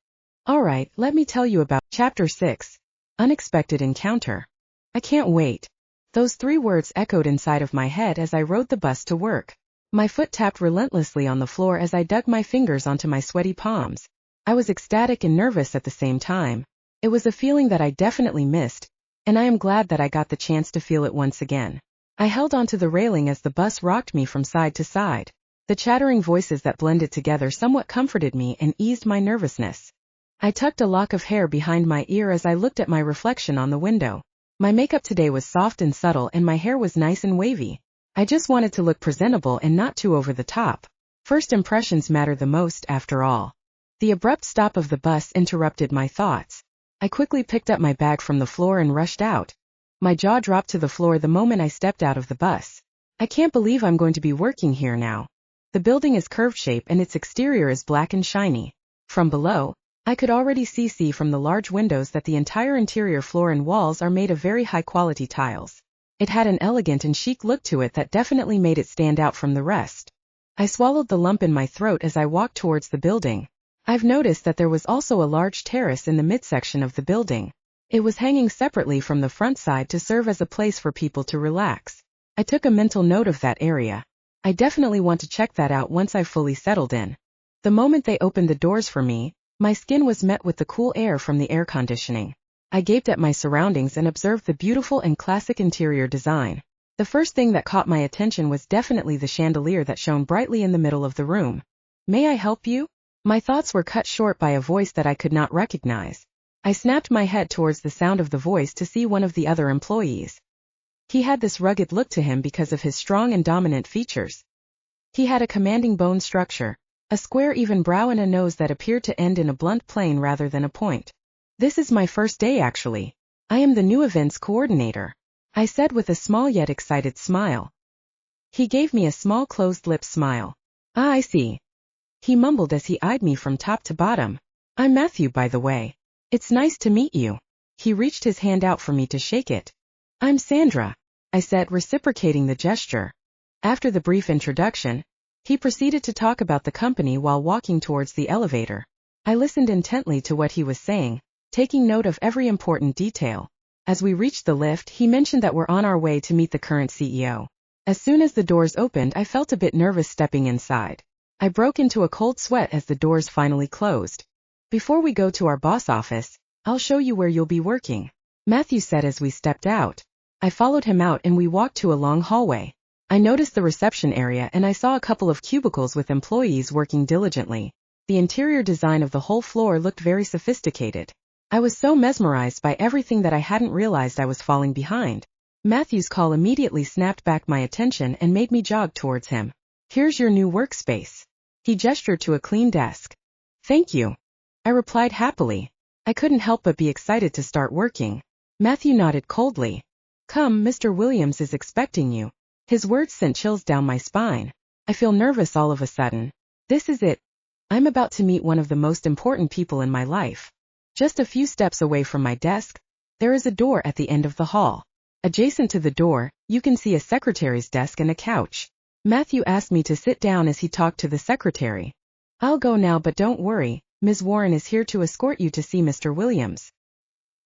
All right, let me tell you about Chapter 6. Unexpected Encounter. I can't wait. Those 3 words echoed inside of my head as I rode the bus to work. My foot tapped relentlessly on the floor as I dug my fingers onto my sweaty palms. I was ecstatic and nervous at the same time. It was a feeling that I definitely missed, and I am glad that I got the chance to feel it once again. I held onto the railing as the bus rocked me from side to side. The chattering voices that blended together somewhat comforted me and eased my nervousness. I tucked a lock of hair behind my ear as I looked at my reflection on the window. My makeup today was soft and subtle and my hair was nice and wavy. I just wanted to look presentable and not too over the top. First impressions matter the most, after all. The abrupt stop of the bus interrupted my thoughts. I quickly picked up my bag from the floor and rushed out. My jaw dropped to the floor the moment I stepped out of the bus. I can't believe I'm going to be working here now. The building is curved-shaped and its exterior is black and shiny. From below, I could already see from the large windows that the entire interior floor and walls are made of very high-quality tiles. It had an elegant and chic look to it that definitely made it stand out from the rest. I swallowed the lump in my throat as I walked towards the building. I've noticed that there was also a large terrace in the midsection of the building. It was hanging separately from the front side to serve as a place for people to relax. I took a mental note of that area. I definitely want to check that out once I've fully settled in. The moment they opened the doors for me, my skin was met with the cool air from the air conditioning. I gaped at my surroundings and observed the beautiful and classic interior design. The first thing that caught my attention was definitely the chandelier that shone brightly in the middle of the room. "May I help you?" My thoughts were cut short by a voice that I could not recognize. I snapped my head towards the sound of the voice to see one of the other employees. He had this rugged look to him because of his strong and dominant features. He had a commanding bone structure, a square even brow and a nose that appeared to end in a blunt plane rather than a point. "This is my first day actually. I am the new events coordinator," I said with a small yet excited smile. He gave me a small closed-lipped smile. "Ah, I see," he mumbled as he eyed me from top to bottom. "I'm Matthew, by the way. It's nice to meet you." He reached his hand out for me to shake it. "I'm Sandra," I said, reciprocating the gesture. After the brief introduction, he proceeded to talk about the company while walking towards the elevator. I listened intently to what he was saying, taking note of every important detail. As we reached the lift, he mentioned that we're on our way to meet the current CEO. As soon as the doors opened, I felt a bit nervous stepping inside. I broke into a cold sweat as the doors finally closed. "Before we go to our boss office, I'll show you where you'll be working," Matthew said as we stepped out. I followed him out and we walked to a long hallway. I noticed the reception area and I saw a couple of cubicles with employees working diligently. The interior design of the whole floor looked very sophisticated. I was so mesmerized by everything that I hadn't realized I was falling behind. Matthew's call immediately snapped back my attention and made me jog towards him. "Here's your new workspace." He gestured to a clean desk. "Thank you," I replied happily. I couldn't help but be excited to start working. Matthew nodded coldly. "Come, Mr. Williams is expecting you." His words sent chills down my spine. I feel nervous all of a sudden. This is it. I'm about to meet one of the most important people in my life. Just a few steps away from my desk, there is a door at the end of the hall. Adjacent to the door, you can see a secretary's desk and a couch. Matthew asked me to sit down as he talked to the secretary. "I'll go now, but don't worry, Ms. Warren is here to escort you to see Mr. Williams,"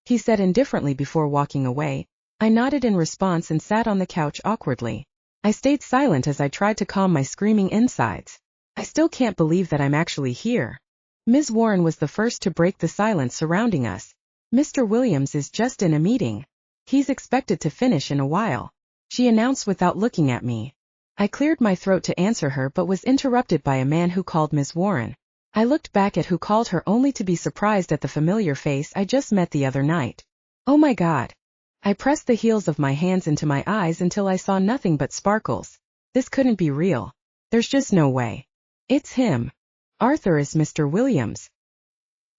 he said indifferently before walking away. I nodded in response and sat on the couch awkwardly. I stayed silent as I tried to calm my screaming insides. I still can't believe that I'm actually here. Ms. Warren was the first to break the silence surrounding us. "Mr. Williams is just in a meeting. He's expected to finish in a while," she announced without looking at me. I cleared my throat to answer her but was interrupted by a man who called Ms. Warren. I looked back at who called her only to be surprised at the familiar face I just met the other night. Oh my God. I pressed the heels of my hands into my eyes until I saw nothing but sparkles. This couldn't be real. There's just no way. It's him. Arthur is Mr. Williams.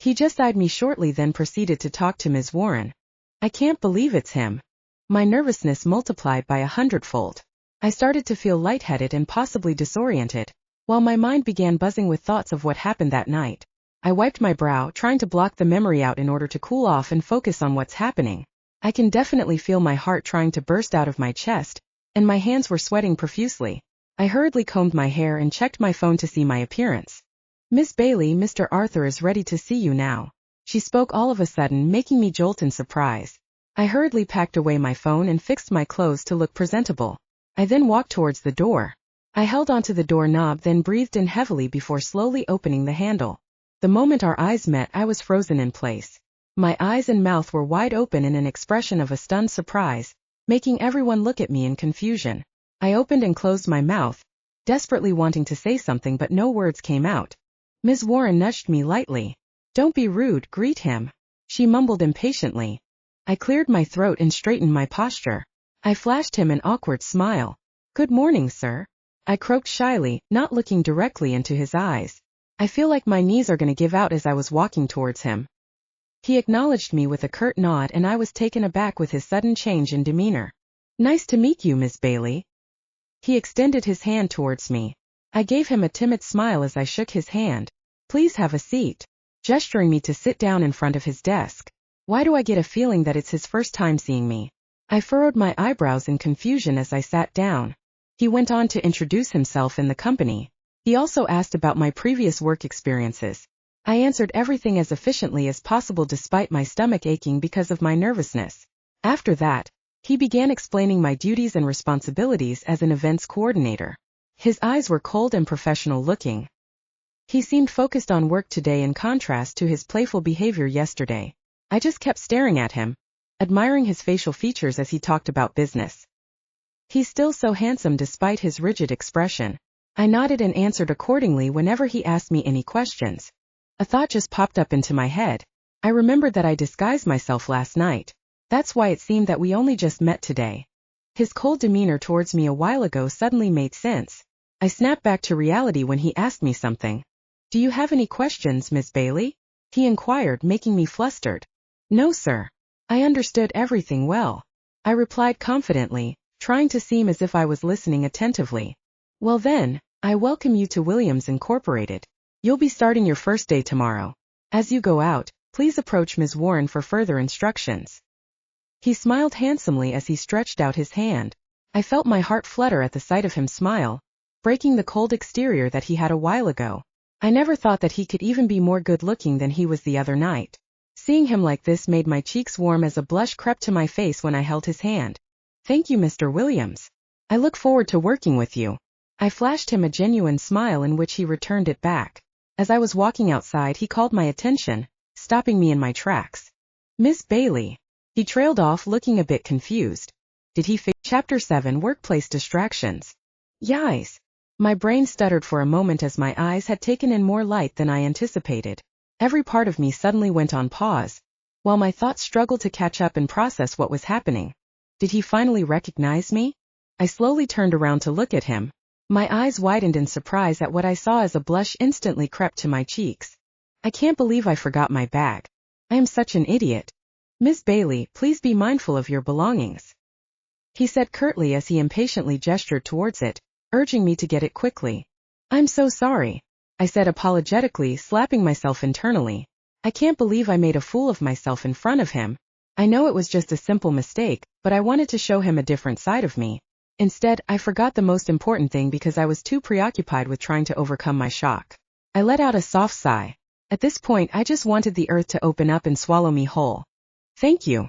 He just eyed me shortly, then proceeded to talk to Ms. Warren. I can't believe it's him. My nervousness multiplied by 100-fold. I started to feel lightheaded and possibly disoriented, while my mind began buzzing with thoughts of what happened that night. I wiped my brow, trying to block the memory out in order to cool off and focus on what's happening. I can definitely feel my heart trying to burst out of my chest, and my hands were sweating profusely. I hurriedly combed my hair and checked my phone to see my appearance. "Miss Bailey, Mr. Arthur is ready to see you now," she spoke all of a sudden, making me jolt in surprise. I hurriedly packed away my phone and fixed my clothes to look presentable. I then walked towards the door. I held onto the doorknob, then breathed in heavily before slowly opening the handle. The moment our eyes met, I was frozen in place. My eyes and mouth were wide open in an expression of a stunned surprise, making everyone look at me in confusion. I opened and closed my mouth, desperately wanting to say something but no words came out. Ms. Warren nudged me lightly. "Don't be rude, greet him," she mumbled impatiently. I cleared my throat and straightened my posture. I flashed him an awkward smile. "Good morning, sir," I croaked shyly, not looking directly into his eyes. I feel like my knees are going to give out as I was walking towards him. He acknowledged me with a curt nod and I was taken aback with his sudden change in demeanor. "Nice to meet you, Miss Bailey." He extended his hand towards me. I gave him a timid smile as I shook his hand. Please have a seat, gesturing me to sit down in front of his desk. Why do I get a feeling that it's his first time seeing me? I furrowed my eyebrows in confusion as I sat down. He went on to introduce himself and the company. He also asked about my previous work experiences. I answered everything as efficiently as possible despite my stomach aching because of my nervousness. After that, he began explaining my duties and responsibilities as an events coordinator. His eyes were cold and professional looking. He seemed focused on work today in contrast to his playful behavior yesterday. I just kept staring at him, admiring his facial features as he talked about business. He's still so handsome despite his rigid expression. I nodded and answered accordingly whenever he asked me any questions. A thought just popped up into my head. I remembered that I disguised myself last night. That's why it seemed that we only just met today. His cold demeanor towards me a while ago suddenly made sense. I snapped back to reality when he asked me something. Do you have any questions, Miss Bailey? He inquired, making me flustered. No, sir. I understood everything well. I replied confidently, trying to seem as if I was listening attentively. Well then, I welcome you to Williams Incorporated. You'll be starting your first day tomorrow. As you go out, please approach Ms. Warren for further instructions. He smiled handsomely as he stretched out his hand. I felt my heart flutter at the sight of him smile, breaking the cold exterior that he had a while ago. I never thought that he could even be more good-looking than he was the other night. Seeing him like this made my cheeks warm as a blush crept to my face when I held his hand. Thank you, Mr. Williams. I look forward to working with you. I flashed him a genuine smile in which he returned it back. As I was walking outside, he called my attention, stopping me in my tracks. Miss Bailey. He trailed off looking a bit confused. Did he Chapter 7 Workplace Distractions. Yikes. My brain stuttered for a moment as my eyes had taken in more light than I anticipated. Every part of me suddenly went on pause, while my thoughts struggled to catch up and process what was happening. Did he finally recognize me? I slowly turned around to look at him. My eyes widened in surprise at what I saw as a blush instantly crept to my cheeks. I can't believe I forgot my bag. I am such an idiot. Miss Bailey, please be mindful of your belongings. He said curtly as he impatiently gestured towards it, urging me to get it quickly. I'm so sorry, I said apologetically, slapping myself internally. I can't believe I made a fool of myself in front of him. I know it was just a simple mistake, but I wanted to show him a different side of me. Instead, I forgot the most important thing because I was too preoccupied with trying to overcome my shock. I let out a soft sigh. At this point, I just wanted the earth to open up and swallow me whole. Thank you.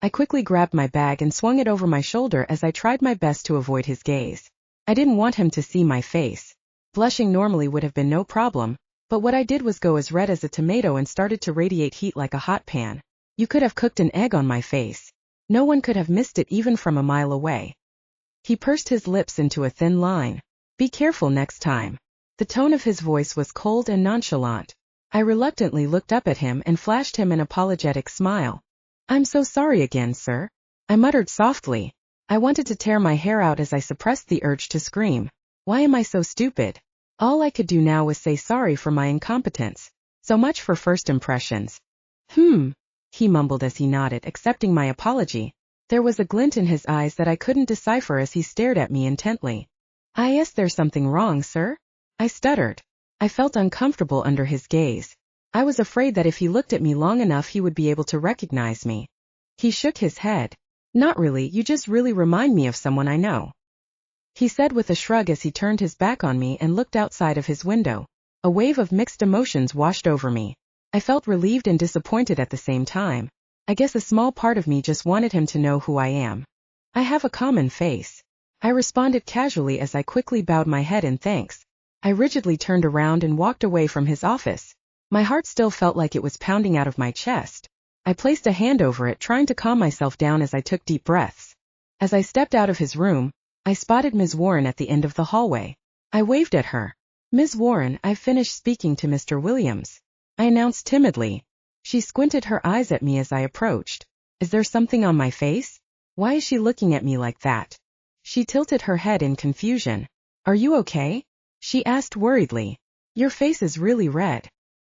I quickly grabbed my bag and swung it over my shoulder as I tried my best to avoid his gaze. I didn't want him to see my face. Blushing normally would have been no problem, but what I did was go as red as a tomato and started to radiate heat like a hot pan. You could have cooked an egg on my face. No one could have missed it even from a mile away. He pursed his lips into a thin line. Be careful next time. The tone of his voice was cold and nonchalant. I reluctantly looked up at him and flashed him an apologetic smile. I'm so sorry again, sir. I muttered softly. I wanted to tear my hair out as I suppressed the urge to scream. Why am I so stupid? All I could do now was say sorry for my incompetence. So much for first impressions. He mumbled as he nodded, accepting my apology. There was a glint in his eyes that I couldn't decipher as he stared at me intently. Is there something wrong, sir? I stuttered. I felt uncomfortable under his gaze. I was afraid that if he looked at me long enough he would be able to recognize me. He shook his head. Not really, you just really remind me of someone I know. He said with a shrug as he turned his back on me and looked outside of his window. A wave of mixed emotions washed over me. I felt relieved and disappointed at the same time. I guess a small part of me just wanted him to know who I am. I have a common face. I responded casually as I quickly bowed my head in thanks. I rigidly turned around and walked away from his office. My heart still felt like it was pounding out of my chest. I placed a hand over it, trying to calm myself down as I took deep breaths. As I stepped out of his room, I spotted Ms. Warren at the end of the hallway. I waved at her. Ms. Warren, I've finished speaking to Mr. Williams, I announced timidly. She squinted her eyes at me as I approached. Is there something on my face? Why is she looking at me like that? She tilted her head in confusion. Are you okay? She asked worriedly. Your face is really red.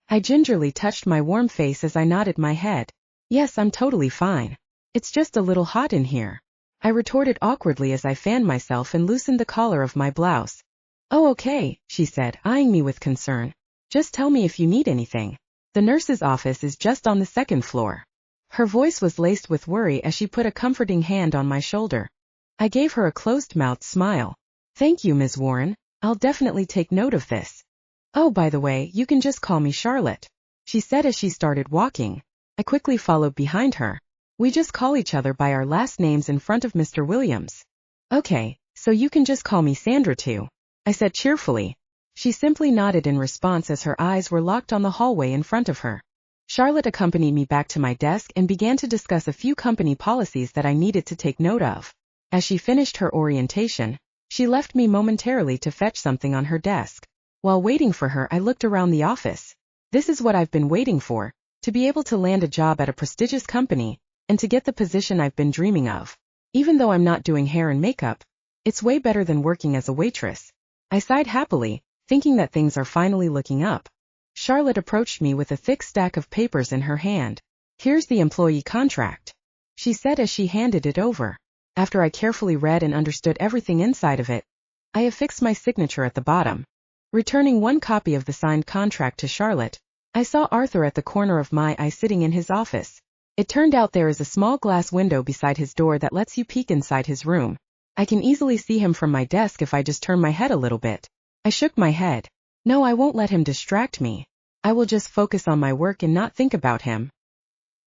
I gingerly touched my warm face as I nodded my head. Yes, I'm totally fine. It's just a little hot in here, I retorted awkwardly as I fanned myself and loosened the collar of my blouse. Oh, okay, she said, eyeing me with concern. Just tell me if you need anything. The nurse's office is just on the second floor. Her voice was laced with worry as she put a comforting hand on my shoulder. I gave her a closed-mouthed smile. Thank you, Ms. Warren. I'll definitely take note of this. Oh, by the way, you can just call me Charlotte, she said as she started walking. I quickly followed behind her. We just call each other by our last names in front of Mr. Williams. Okay, so you can just call me Sandra too, I said cheerfully. She simply nodded in response as her eyes were locked on the hallway in front of her. Charlotte accompanied me back to my desk and began to discuss a few company policies that I needed to take note of. As she finished her orientation, she left me momentarily to fetch something on her desk. While waiting for her, I looked around the office. This is what I've been waiting for, to be able to land a job at a prestigious company, and to get the position I've been dreaming of. Even though I'm not doing hair and makeup, it's way better than working as a waitress. I sighed happily, thinking that things are finally looking up. Charlotte approached me with a thick stack of papers in her hand. Here's the employee contract, she said as she handed it over. After I carefully read and understood everything inside of it, I affixed my signature at the bottom. Returning one copy of the signed contract to Charlotte, I saw Arthur at the corner of my eye sitting in his office. It turned out there is a small glass window beside his door that lets you peek inside his room. I can easily see him from my desk if I just turn my head a little bit. I shook my head. No, I won't let him distract me. I will just focus on my work and not think about him.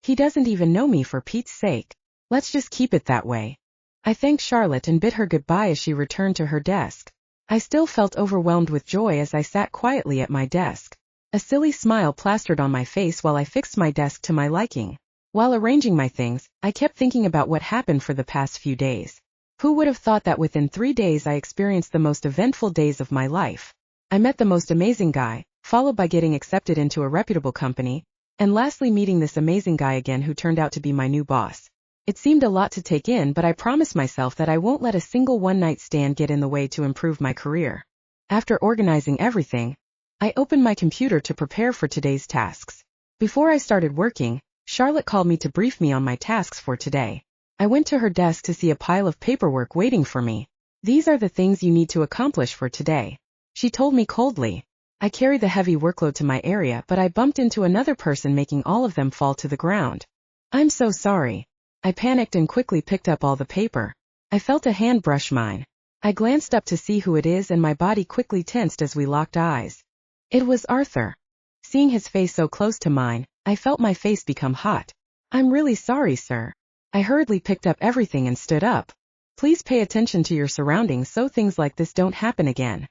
He doesn't even know me, for Pete's sake. Let's just keep it that way. I thanked Charlotte and bid her goodbye as she returned to her desk. I still felt overwhelmed with joy as I sat quietly at my desk. A silly smile plastered on my face while I fixed my desk to my liking. While arranging my things, I kept thinking about what happened for the past few days. Who would have thought that within 3 days I experienced the most eventful days of my life? I met the most amazing guy, followed by getting accepted into a reputable company, and lastly meeting this amazing guy again who turned out to be my new boss. It seemed a lot to take in, but I promised myself that I won't let a single one-night stand get in the way to improve my career. After organizing everything, I opened my computer to prepare for today's tasks. Before I started working, Charlotte called me to brief me on my tasks for today. I went to her desk to see a pile of paperwork waiting for me. These are the things you need to accomplish for today, she told me coldly. I carry the heavy workload to my area, but I bumped into another person, making all of them fall to the ground. I'm so sorry. I panicked and quickly picked up all the paper. I felt a hand brush mine. I glanced up to see who it is and my body quickly tensed as we locked eyes. It was Arthur. Seeing his face so close to mine, I felt my face become hot. I'm really sorry, sir. I hurriedly picked up everything and stood up. Please pay attention to your surroundings so things like this don't happen again,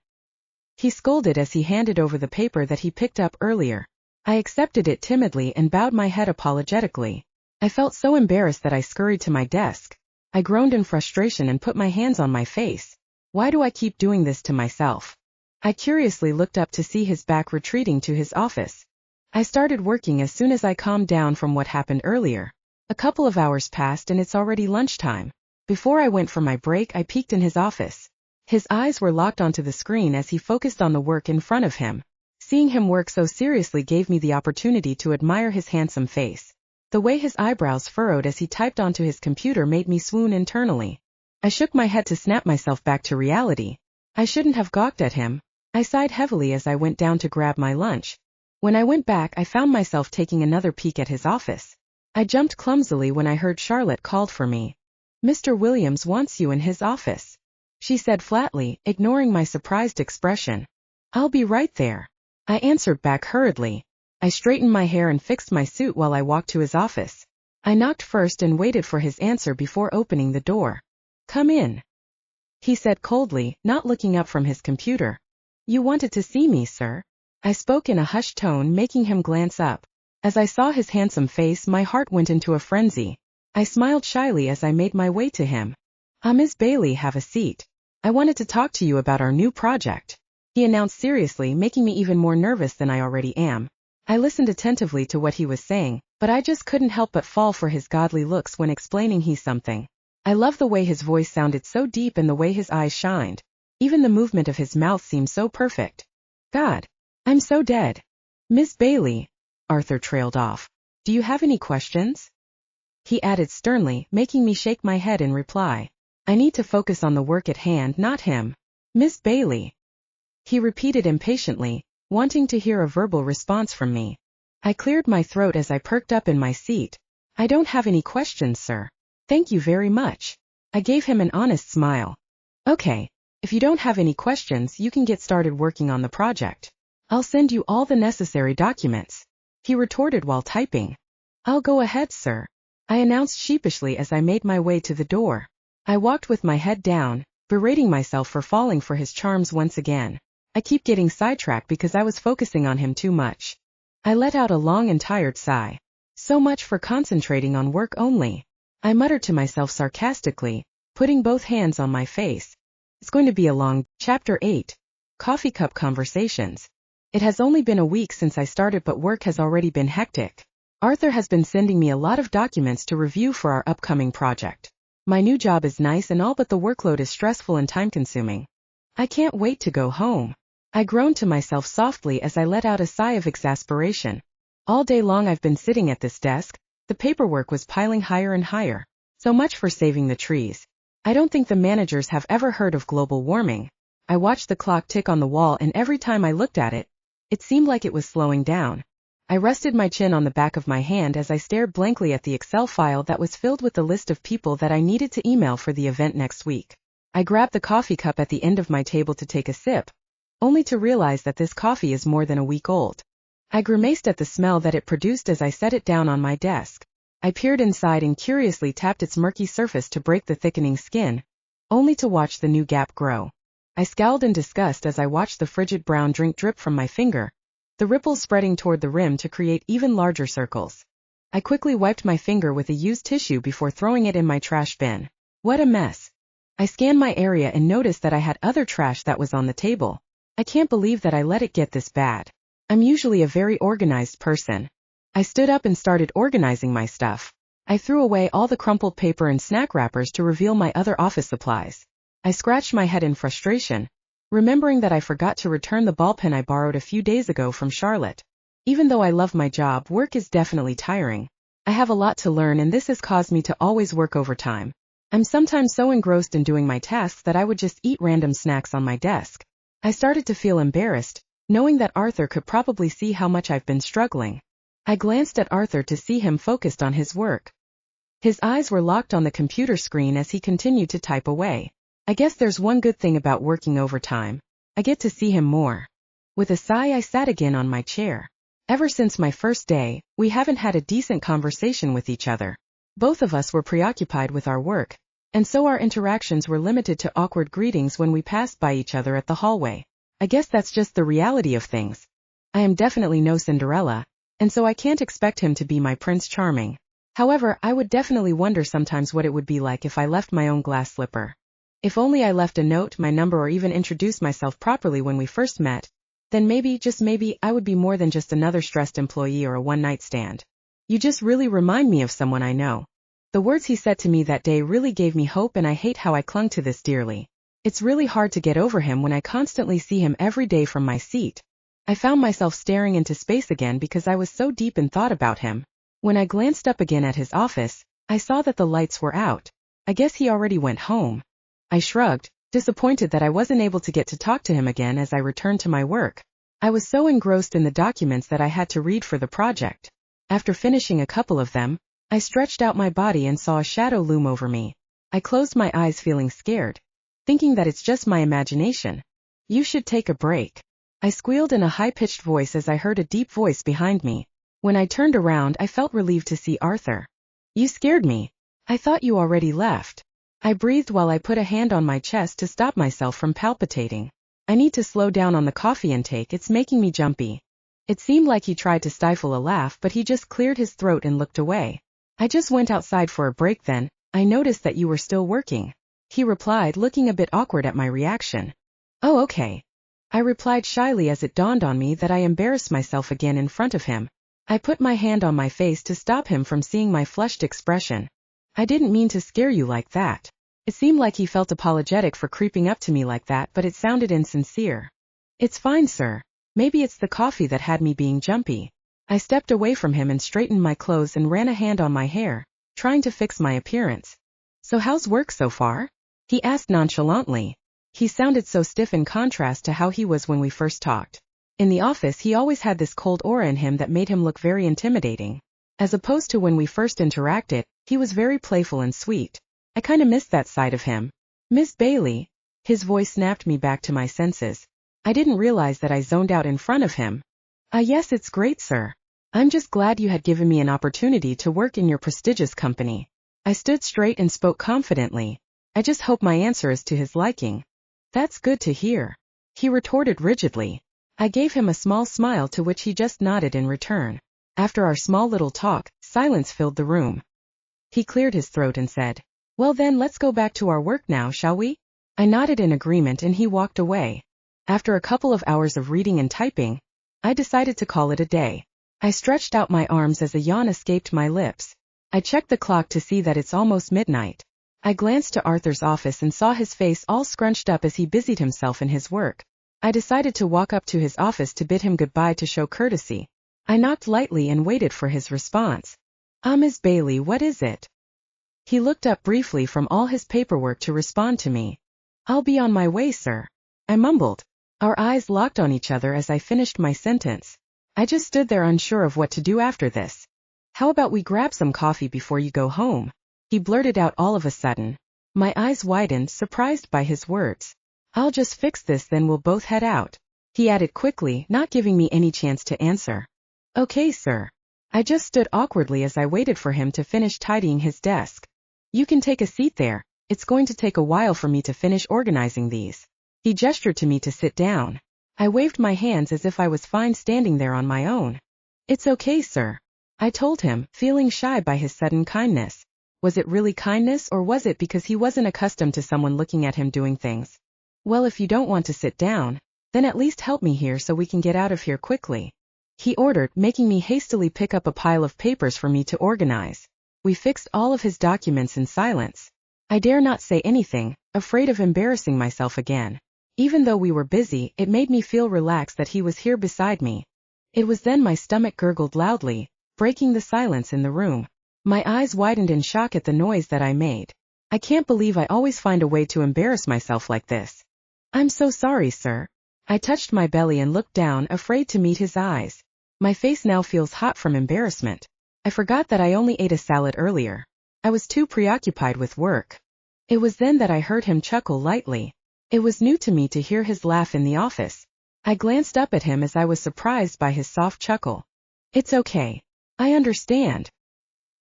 he scolded as he handed over the paper that he picked up earlier. I accepted it timidly and bowed my head apologetically. I felt so embarrassed that I scurried to my desk. I groaned in frustration and put my hands on my face. Why do I keep doing this to myself? I curiously looked up to see his back retreating to his office. I started working as soon as I calmed down from what happened earlier. A couple of hours passed and it's already lunchtime. Before I went for my break, I peeked in his office. His eyes were locked onto the screen as he focused on the work in front of him. Seeing him work so seriously gave me the opportunity to admire his handsome face. The way his eyebrows furrowed as he typed onto his computer made me swoon internally. I shook my head to snap myself back to reality. I shouldn't have gawked at him. I sighed heavily as I went down to grab my lunch. When I went back, I found myself taking another peek at his office. I jumped clumsily when I heard Charlotte called for me. Mr. Williams wants you in his office, she said flatly, ignoring my surprised expression. I'll be right there, I answered back hurriedly. I straightened my hair and fixed my suit while I walked to his office. I knocked first and waited for his answer before opening the door. Come in, he said coldly, not looking up from his computer. You wanted to see me, sir? I spoke in a hushed tone, making him glance up. As I saw his handsome face, my heart went into a frenzy. I smiled shyly as I made my way to him. Ms. Bailey, have a seat. I wanted to talk to you about our new project, he announced seriously, making me even more nervous than I already am. I listened attentively to what he was saying, but I just couldn't help but fall for his godly looks when explaining he's something. I loved the way his voice sounded so deep and the way his eyes shined. Even the movement of his mouth seemed so perfect. God, I'm so dead. Miss Bailey, Arthur trailed off. Do you have any questions? He added sternly, making me shake my head in reply. I need to focus on the work at hand, not him. Miss Bailey, he repeated impatiently, wanting to hear a verbal response from me. I cleared my throat as I perked up in my seat. I don't have any questions, sir. Thank you very much. I gave him an honest smile. Okay, if you don't have any questions, you can get started working on the project. I'll send you all the necessary documents, he retorted while typing. I'll go ahead, sir, I announced sheepishly as I made my way to the door. I walked with my head down, berating myself for falling for his charms once again. I keep getting sidetracked because I was focusing on him too much. I let out a long and tired sigh. So much for concentrating on work only. I muttered to myself sarcastically, putting both hands on my face. It's going to be a long. Chapter 8. Coffee Cup Conversations. It has only been a week since I started, but work has already been hectic. Arthur has been sending me a lot of documents to review for our upcoming project. My new job is nice and all, but the workload is stressful and time-consuming. I can't wait to go home. I groaned to myself softly as I let out a sigh of exasperation. All day long I've been sitting at this desk. The paperwork was piling higher and higher. So much for saving the trees. I don't think the managers have ever heard of global warming. I watched the clock tick on the wall, and every time I looked at it, it seemed like it was slowing down. I rested my chin on the back of my hand as I stared blankly at the Excel file that was filled with the list of people that I needed to email for the event next week. I grabbed the coffee cup at the end of my table to take a sip, only to realize that this coffee is more than a week old. I grimaced at the smell that it produced as I set it down on my desk. I peered inside and curiously tapped its murky surface to break the thickening skin, only to watch the new gap grow. I scowled in disgust as I watched the frigid brown drink drip from my finger, the ripples spreading toward the rim to create even larger circles. I quickly wiped my finger with a used tissue before throwing it in my trash bin. What a mess. I scanned my area and noticed that I had other trash that was on the table. I can't believe that I let it get this bad. I'm usually a very organized person. I stood up and started organizing my stuff. I threw away all the crumpled paper and snack wrappers to reveal my other office supplies. I scratched my head in frustration, remembering that I forgot to return the ball pen I borrowed a few days ago from Charlotte. Even though I love my job, work is definitely tiring. I have a lot to learn, and this has caused me to always work overtime. I'm sometimes so engrossed in doing my tasks that I would just eat random snacks on my desk. I started to feel embarrassed, knowing that Arthur could probably see how much I've been struggling. I glanced at Arthur to see him focused on his work. His eyes were locked on the computer screen as he continued to type away. I guess there's one good thing about working overtime. I get to see him more. With a sigh, I sat again on my chair. Ever since my first day, we haven't had a decent conversation with each other. Both of us were preoccupied with our work, and so our interactions were limited to awkward greetings when we passed by each other at the hallway. I guess that's just the reality of things. I am definitely no Cinderella, and so I can't expect him to be my Prince Charming. However, I would definitely wonder sometimes what it would be like if I left my own glass slipper. If only I left a note, my number, or even introduced myself properly when we first met, then maybe, just maybe, I would be more than just another stressed employee or a one-night stand. You just really remind me of someone I know. The words he said to me that day really gave me hope, and I hate how I clung to this dearly. It's really hard to get over him when I constantly see him every day from my seat. I found myself staring into space again because I was so deep in thought about him. When I glanced up again at his office, I saw that the lights were out. I guess he already went home. I shrugged, disappointed that I wasn't able to get to talk to him again as I returned to my work. I was so engrossed in the documents that I had to read for the project. After finishing a couple of them, I stretched out my body and saw a shadow loom over me. I closed my eyes feeling scared, thinking that it's just my imagination. You should take a break. I squealed in a high-pitched voice as I heard a deep voice behind me. When I turned around, I felt relieved to see Arthur. You scared me. I thought you already left. I breathed while I put a hand on my chest to stop myself from palpitating. I need to slow down on the coffee intake, it's making me jumpy. It seemed like he tried to stifle a laugh, but he just cleared his throat and looked away. I just went outside for a break then. I noticed that you were still working, he replied, looking a bit awkward at my reaction. Oh, okay. I replied shyly as it dawned on me that I embarrassed myself again in front of him. I put my hand on my face to stop him from seeing my flushed expression. I didn't mean to scare you like that. It seemed like he felt apologetic for creeping up to me like that, but it sounded insincere. It's fine, sir. Maybe it's the coffee that had me being jumpy. I stepped away from him and straightened my clothes and ran a hand on my hair, trying to fix my appearance. So how's work so far? He asked nonchalantly. He sounded so stiff in contrast to how he was when we first talked. In the office he always had this cold aura in him that made him look very intimidating. As opposed to when we first interacted, he was very playful and sweet. I kinda missed that side of him. Miss Bailey. His voice snapped me back to my senses. I didn't realize that I zoned out in front of him. Yes, it's great, sir. I'm just glad you had given me an opportunity to work in your prestigious company. I stood straight and spoke confidently. I just hope my answer is to his liking. That's good to hear. He retorted rigidly. I gave him a small smile to which he just nodded in return. After our small little talk, silence filled the room. He cleared his throat and said, "Well then, let's go back to our work now, shall we?" I nodded in agreement and he walked away. After a couple of hours of reading and typing, I decided to call it a day. I stretched out my arms as a yawn escaped my lips. I checked the clock to see that it's almost midnight. I glanced to Arthur's office and saw his face all scrunched up as he busied himself in his work. I decided to walk up to his office to bid him goodbye to show courtesy. I knocked lightly and waited for his response. Miss Bailey, what is it?" He looked up briefly from all his paperwork to respond to me. "I'll be on my way, sir," I mumbled. Our eyes locked on each other as I finished my sentence. I just stood there unsure of what to do after this. "How about we grab some coffee before you go home?" He blurted out all of a sudden. My eyes widened, surprised by his words. "I'll just fix this, then we'll both head out," he added quickly, not giving me any chance to answer. "Okay, sir." I just stood awkwardly as I waited for him to finish tidying his desk. "You can take a seat there. It's going to take a while for me to finish organizing these." He gestured to me to sit down. I waved my hands as if I was fine standing there on my own. "It's okay, sir," I told him, feeling shy by his sudden kindness. Was it really kindness, or was it because he wasn't accustomed to someone looking at him doing things? "Well, if you don't want to sit down, then at least help me here so we can get out of here quickly," he ordered, making me hastily pick up a pile of papers for me to organize. We fixed all of his documents in silence. I dare not say anything, afraid of embarrassing myself again. Even though we were busy, it made me feel relaxed that he was here beside me. It was then my stomach gurgled loudly, breaking the silence in the room. My eyes widened in shock at the noise that I made. I can't believe I always find a way to embarrass myself like this. "I'm so sorry, sir." I touched my belly and looked down, afraid to meet his eyes. My face now feels hot from embarrassment. I forgot that I only ate a salad earlier. I was too preoccupied with work. It was then that I heard him chuckle lightly. It was new to me to hear his laugh in the office. I glanced up at him as I was surprised by his soft chuckle. "It's okay. I understand."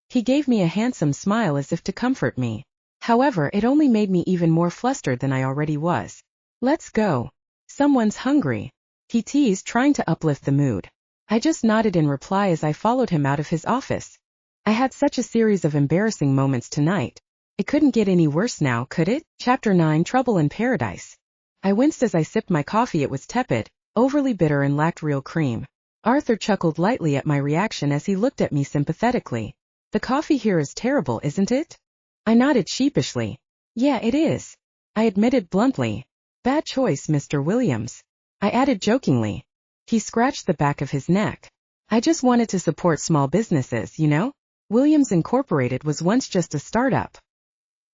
He gave me a handsome smile as if to comfort me. However, it only made me even more flustered than I already was. "Let's go. Someone's hungry," he teased, trying to uplift the mood. I just nodded in reply as I followed him out of his office. I had such a series of embarrassing moments tonight. It couldn't get any worse now, could it? Chapter 9, Trouble in Paradise. I winced as I sipped my coffee. It was tepid, overly bitter, and lacked real cream. Arthur chuckled lightly at my reaction as he looked at me sympathetically. "The coffee here is terrible, isn't it?" I nodded sheepishly. "Yeah, it is," I admitted bluntly. "Bad choice, Mr. Williams," I added jokingly. He scratched the back of his neck. "I just wanted to support small businesses, you know? Williams Incorporated was once just a startup,"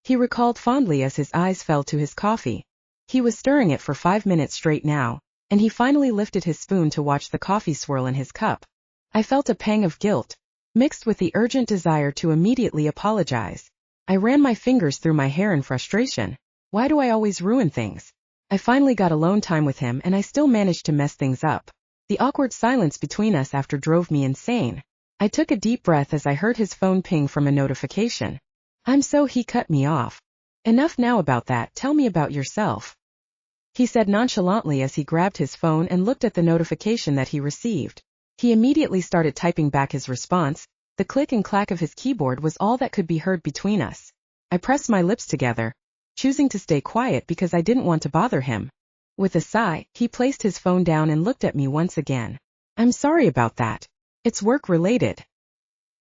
he recalled fondly as his eyes fell to his coffee. He was stirring it for 5 minutes straight now, and he finally lifted his spoon to watch the coffee swirl in his cup. I felt a pang of guilt, mixed with the urgent desire to immediately apologize. I ran my fingers through my hair in frustration. Why do I always ruin things? I finally got alone time with him, and I still managed to mess things up. The awkward silence between us after drove me insane. I took a deep breath as I heard his phone ping from a notification. He cut me off. "Enough now about that, tell me about yourself," he said nonchalantly as he grabbed his phone and looked at the notification that he received. He immediately started typing back his response. The click and clack of his keyboard was all that could be heard between us. I pressed my lips together, choosing to stay quiet because I didn't want to bother him. With a sigh, he placed his phone down and looked at me once again. "I'm sorry about that. It's work-related."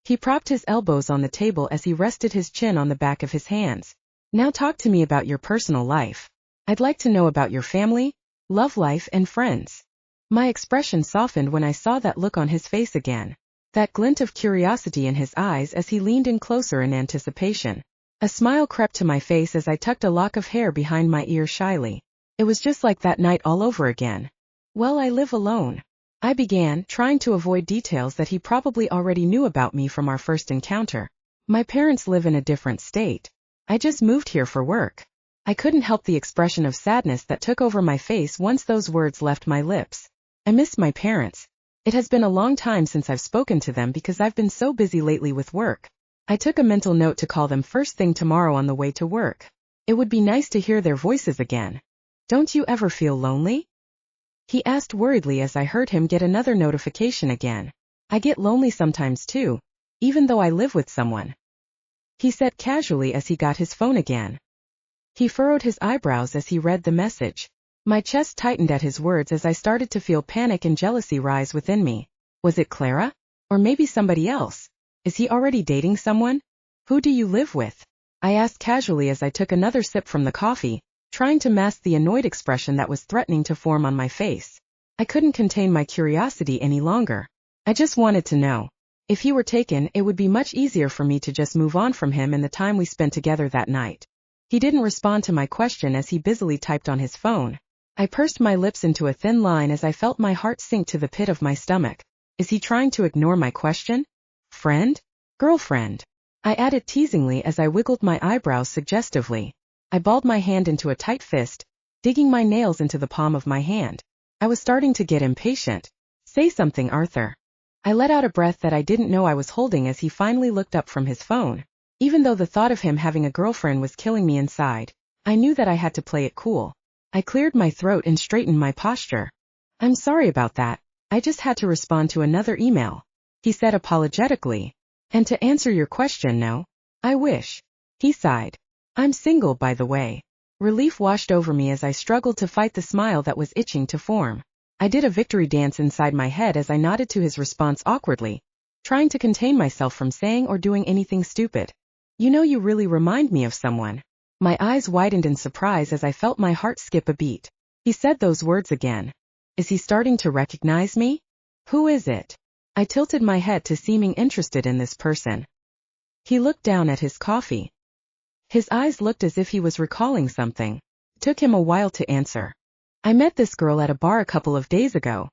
He propped his elbows on the table as he rested his chin on the back of his hands. "Now talk to me about your personal life. I'd like to know about your family, love life, and friends." My expression softened when I saw that look on his face again. That glint of curiosity in his eyes as he leaned in closer in anticipation. A smile crept to my face as I tucked a lock of hair behind my ear shyly. It was just like that night all over again. Well, I live alone. I began, trying to avoid details that he probably already knew about me from our first encounter. My parents live in a different state. I just moved here for work. I couldn't help the expression of sadness that took over my face once those words left my lips. I miss my parents. It has been a long time since I've spoken to them because I've been so busy lately with work. I took a mental note to call them first thing tomorrow on the way to work. It would be nice to hear their voices again. Don't you ever feel lonely? He asked worriedly as I heard him get another notification again. I get lonely sometimes too, even though I live with someone. He said casually as he got his phone again. He furrowed his eyebrows as he read the message. My chest tightened at his words as I started to feel panic and jealousy rise within me. Was it Clara? Or maybe somebody else? Is he already dating someone? Who do you live with? I asked casually as I took another sip from the coffee, trying to mask the annoyed expression that was threatening to form on my face. I couldn't contain my curiosity any longer. I just wanted to know. If he were taken, it would be much easier for me to just move on from him and the time we spent together that night. He didn't respond to my question as he busily typed on his phone. I pursed my lips into a thin line as I felt my heart sink to the pit of my stomach. Is he trying to ignore my question? Friend? Girlfriend? I added teasingly as I wiggled my eyebrows suggestively. I balled my hand into a tight fist, digging my nails into the palm of my hand. I was starting to get impatient. Say something, Arthur. I let out a breath that I didn't know I was holding as he finally looked up from his phone. Even though the thought of him having a girlfriend was killing me inside, I knew that I had to play it cool. I cleared my throat and straightened my posture. I'm sorry about that. I just had to respond to another email. He said apologetically. And to answer your question, no. I wish. He sighed. I'm single, by the way. Relief washed over me as I struggled to fight the smile that was itching to form. I did a victory dance inside my head as I nodded to his response awkwardly, trying to contain myself from saying or doing anything stupid. You know, you really remind me of someone. My eyes widened in surprise as I felt my heart skip a beat. He said those words again. Is he starting to recognize me? Who is it? I tilted my head to seeming interested in this person. He looked down at his coffee. His eyes looked as if he was recalling something. It took him a while to answer. I met this girl at a bar a couple of days ago.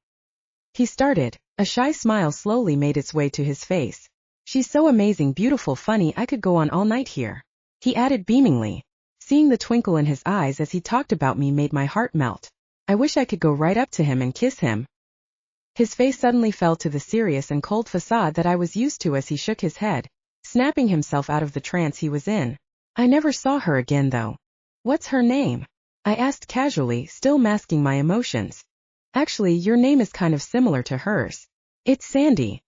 He started. A shy smile slowly made its way to his face. She's so amazing, beautiful, funny, I could go on all night here. He added beamingly. Seeing the twinkle in his eyes as he talked about me made my heart melt. I wish I could go right up to him and kiss him. His face suddenly fell to the serious and cold facade that I was used to as he shook his head, snapping himself out of the trance he was in. I never saw her again though. What's her name? I asked casually, still masking my emotions. Actually, your name is kind of similar to hers. It's Sandy.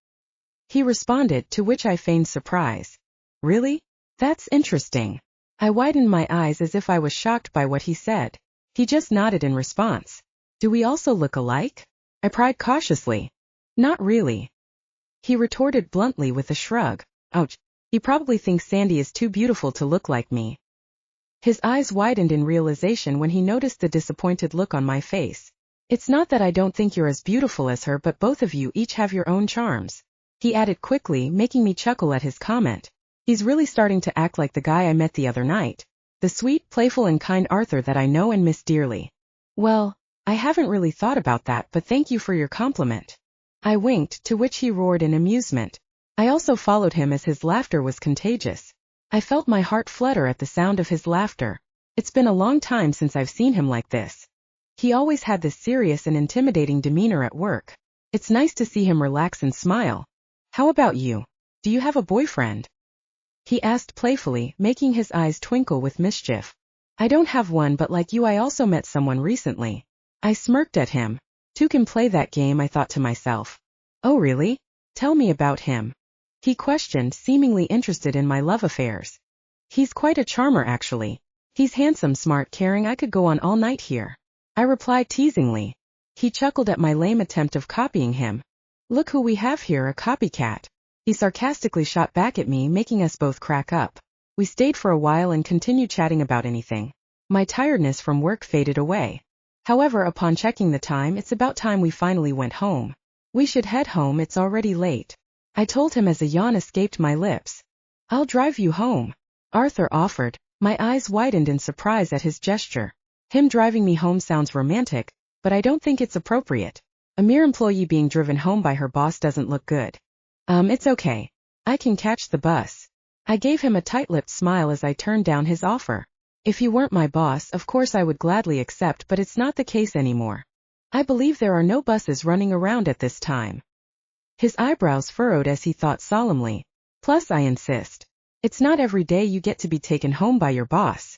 He responded, to which I feigned surprise. Really? That's interesting. I widened my eyes as if I was shocked by what he said. He just nodded in response. Do we also look alike? I pried cautiously. Not really. He retorted bluntly with a shrug. Ouch. He probably thinks Sandy is too beautiful to look like me. His eyes widened in realization when he noticed the disappointed look on my face. It's not that I don't think you're as beautiful as her, but both of you each have your own charms. He added quickly, making me chuckle at his comment. He's really starting to act like the guy I met the other night. The sweet, playful and kind Arthur that I know and miss dearly. Well, I haven't really thought about that, but thank you for your compliment. I winked, to which he roared in amusement. I also followed him as his laughter was contagious. I felt my heart flutter at the sound of his laughter. It's been a long time since I've seen him like this. He always had this serious and intimidating demeanor at work. It's nice to see him relax and smile. How about you? Do you have a boyfriend? He asked playfully, making his eyes twinkle with mischief. I don't have one, but like you, I also met someone recently. I smirked at him. Two can play that game, I thought to myself. Oh really? Tell me about him. He questioned, seemingly interested in my love affairs. He's quite a charmer actually. He's handsome, smart, caring, I could go on all night here. I replied teasingly. He chuckled at my lame attempt of copying him. Look who we have here, a copycat. He sarcastically shot back at me, making us both crack up. We stayed for a while and continued chatting about anything. My tiredness from work faded away. However, upon checking the time, it's about time we finally went home. We should head home, it's already late. I told him as a yawn escaped my lips. I'll drive you home. Arthur offered. My eyes widened in surprise at his gesture. Him driving me home sounds romantic, but I don't think it's appropriate. A mere employee being driven home by her boss doesn't look good. It's okay. I can catch the bus. I gave him a tight-lipped smile as I turned down his offer. If you weren't my boss, of course I would gladly accept, but it's not the case anymore. I believe there are no buses running around at this time. His eyebrows furrowed as he thought solemnly. Plus, I insist. It's not every day you get to be taken home by your boss,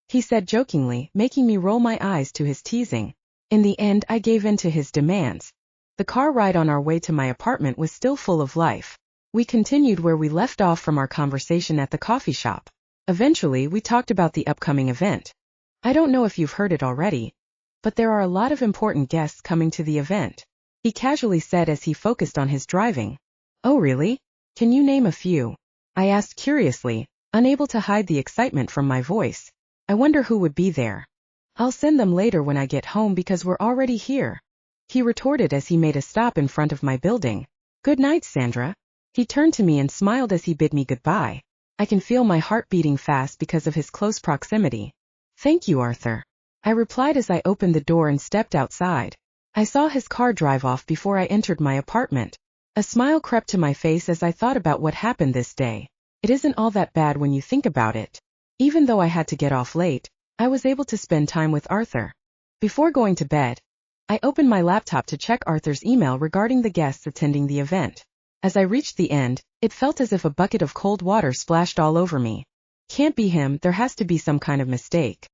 he said jokingly, making me roll my eyes to his teasing. In the end, I gave in to his demands. The car ride on our way to my apartment was still full of life. We continued where we left off from our conversation at the coffee shop. Eventually, we talked about the upcoming event. I don't know if you've heard it already, but there are a lot of important guests coming to the event, he casually said as he focused on his driving. Oh really? Can you name a few? I asked curiously, unable to hide the excitement from my voice. I wonder who would be there. I'll send them later when I get home because we're already here, he retorted as he made a stop in front of my building. Good night, Sandra. He turned to me and smiled as he bid me goodbye. I can feel my heart beating fast because of his close proximity. Thank you, Arthur, I replied as I opened the door and stepped outside. I saw his car drive off before I entered my apartment. A smile crept to my face as I thought about what happened this day. It isn't all that bad when you think about it. Even though I had to get off late, I was able to spend time with Arthur. Before going to bed, I opened my laptop to check Arthur's email regarding the guests attending the event. As I reached the end, it felt as if a bucket of cold water splashed all over me. Can't be him, there has to be some kind of mistake.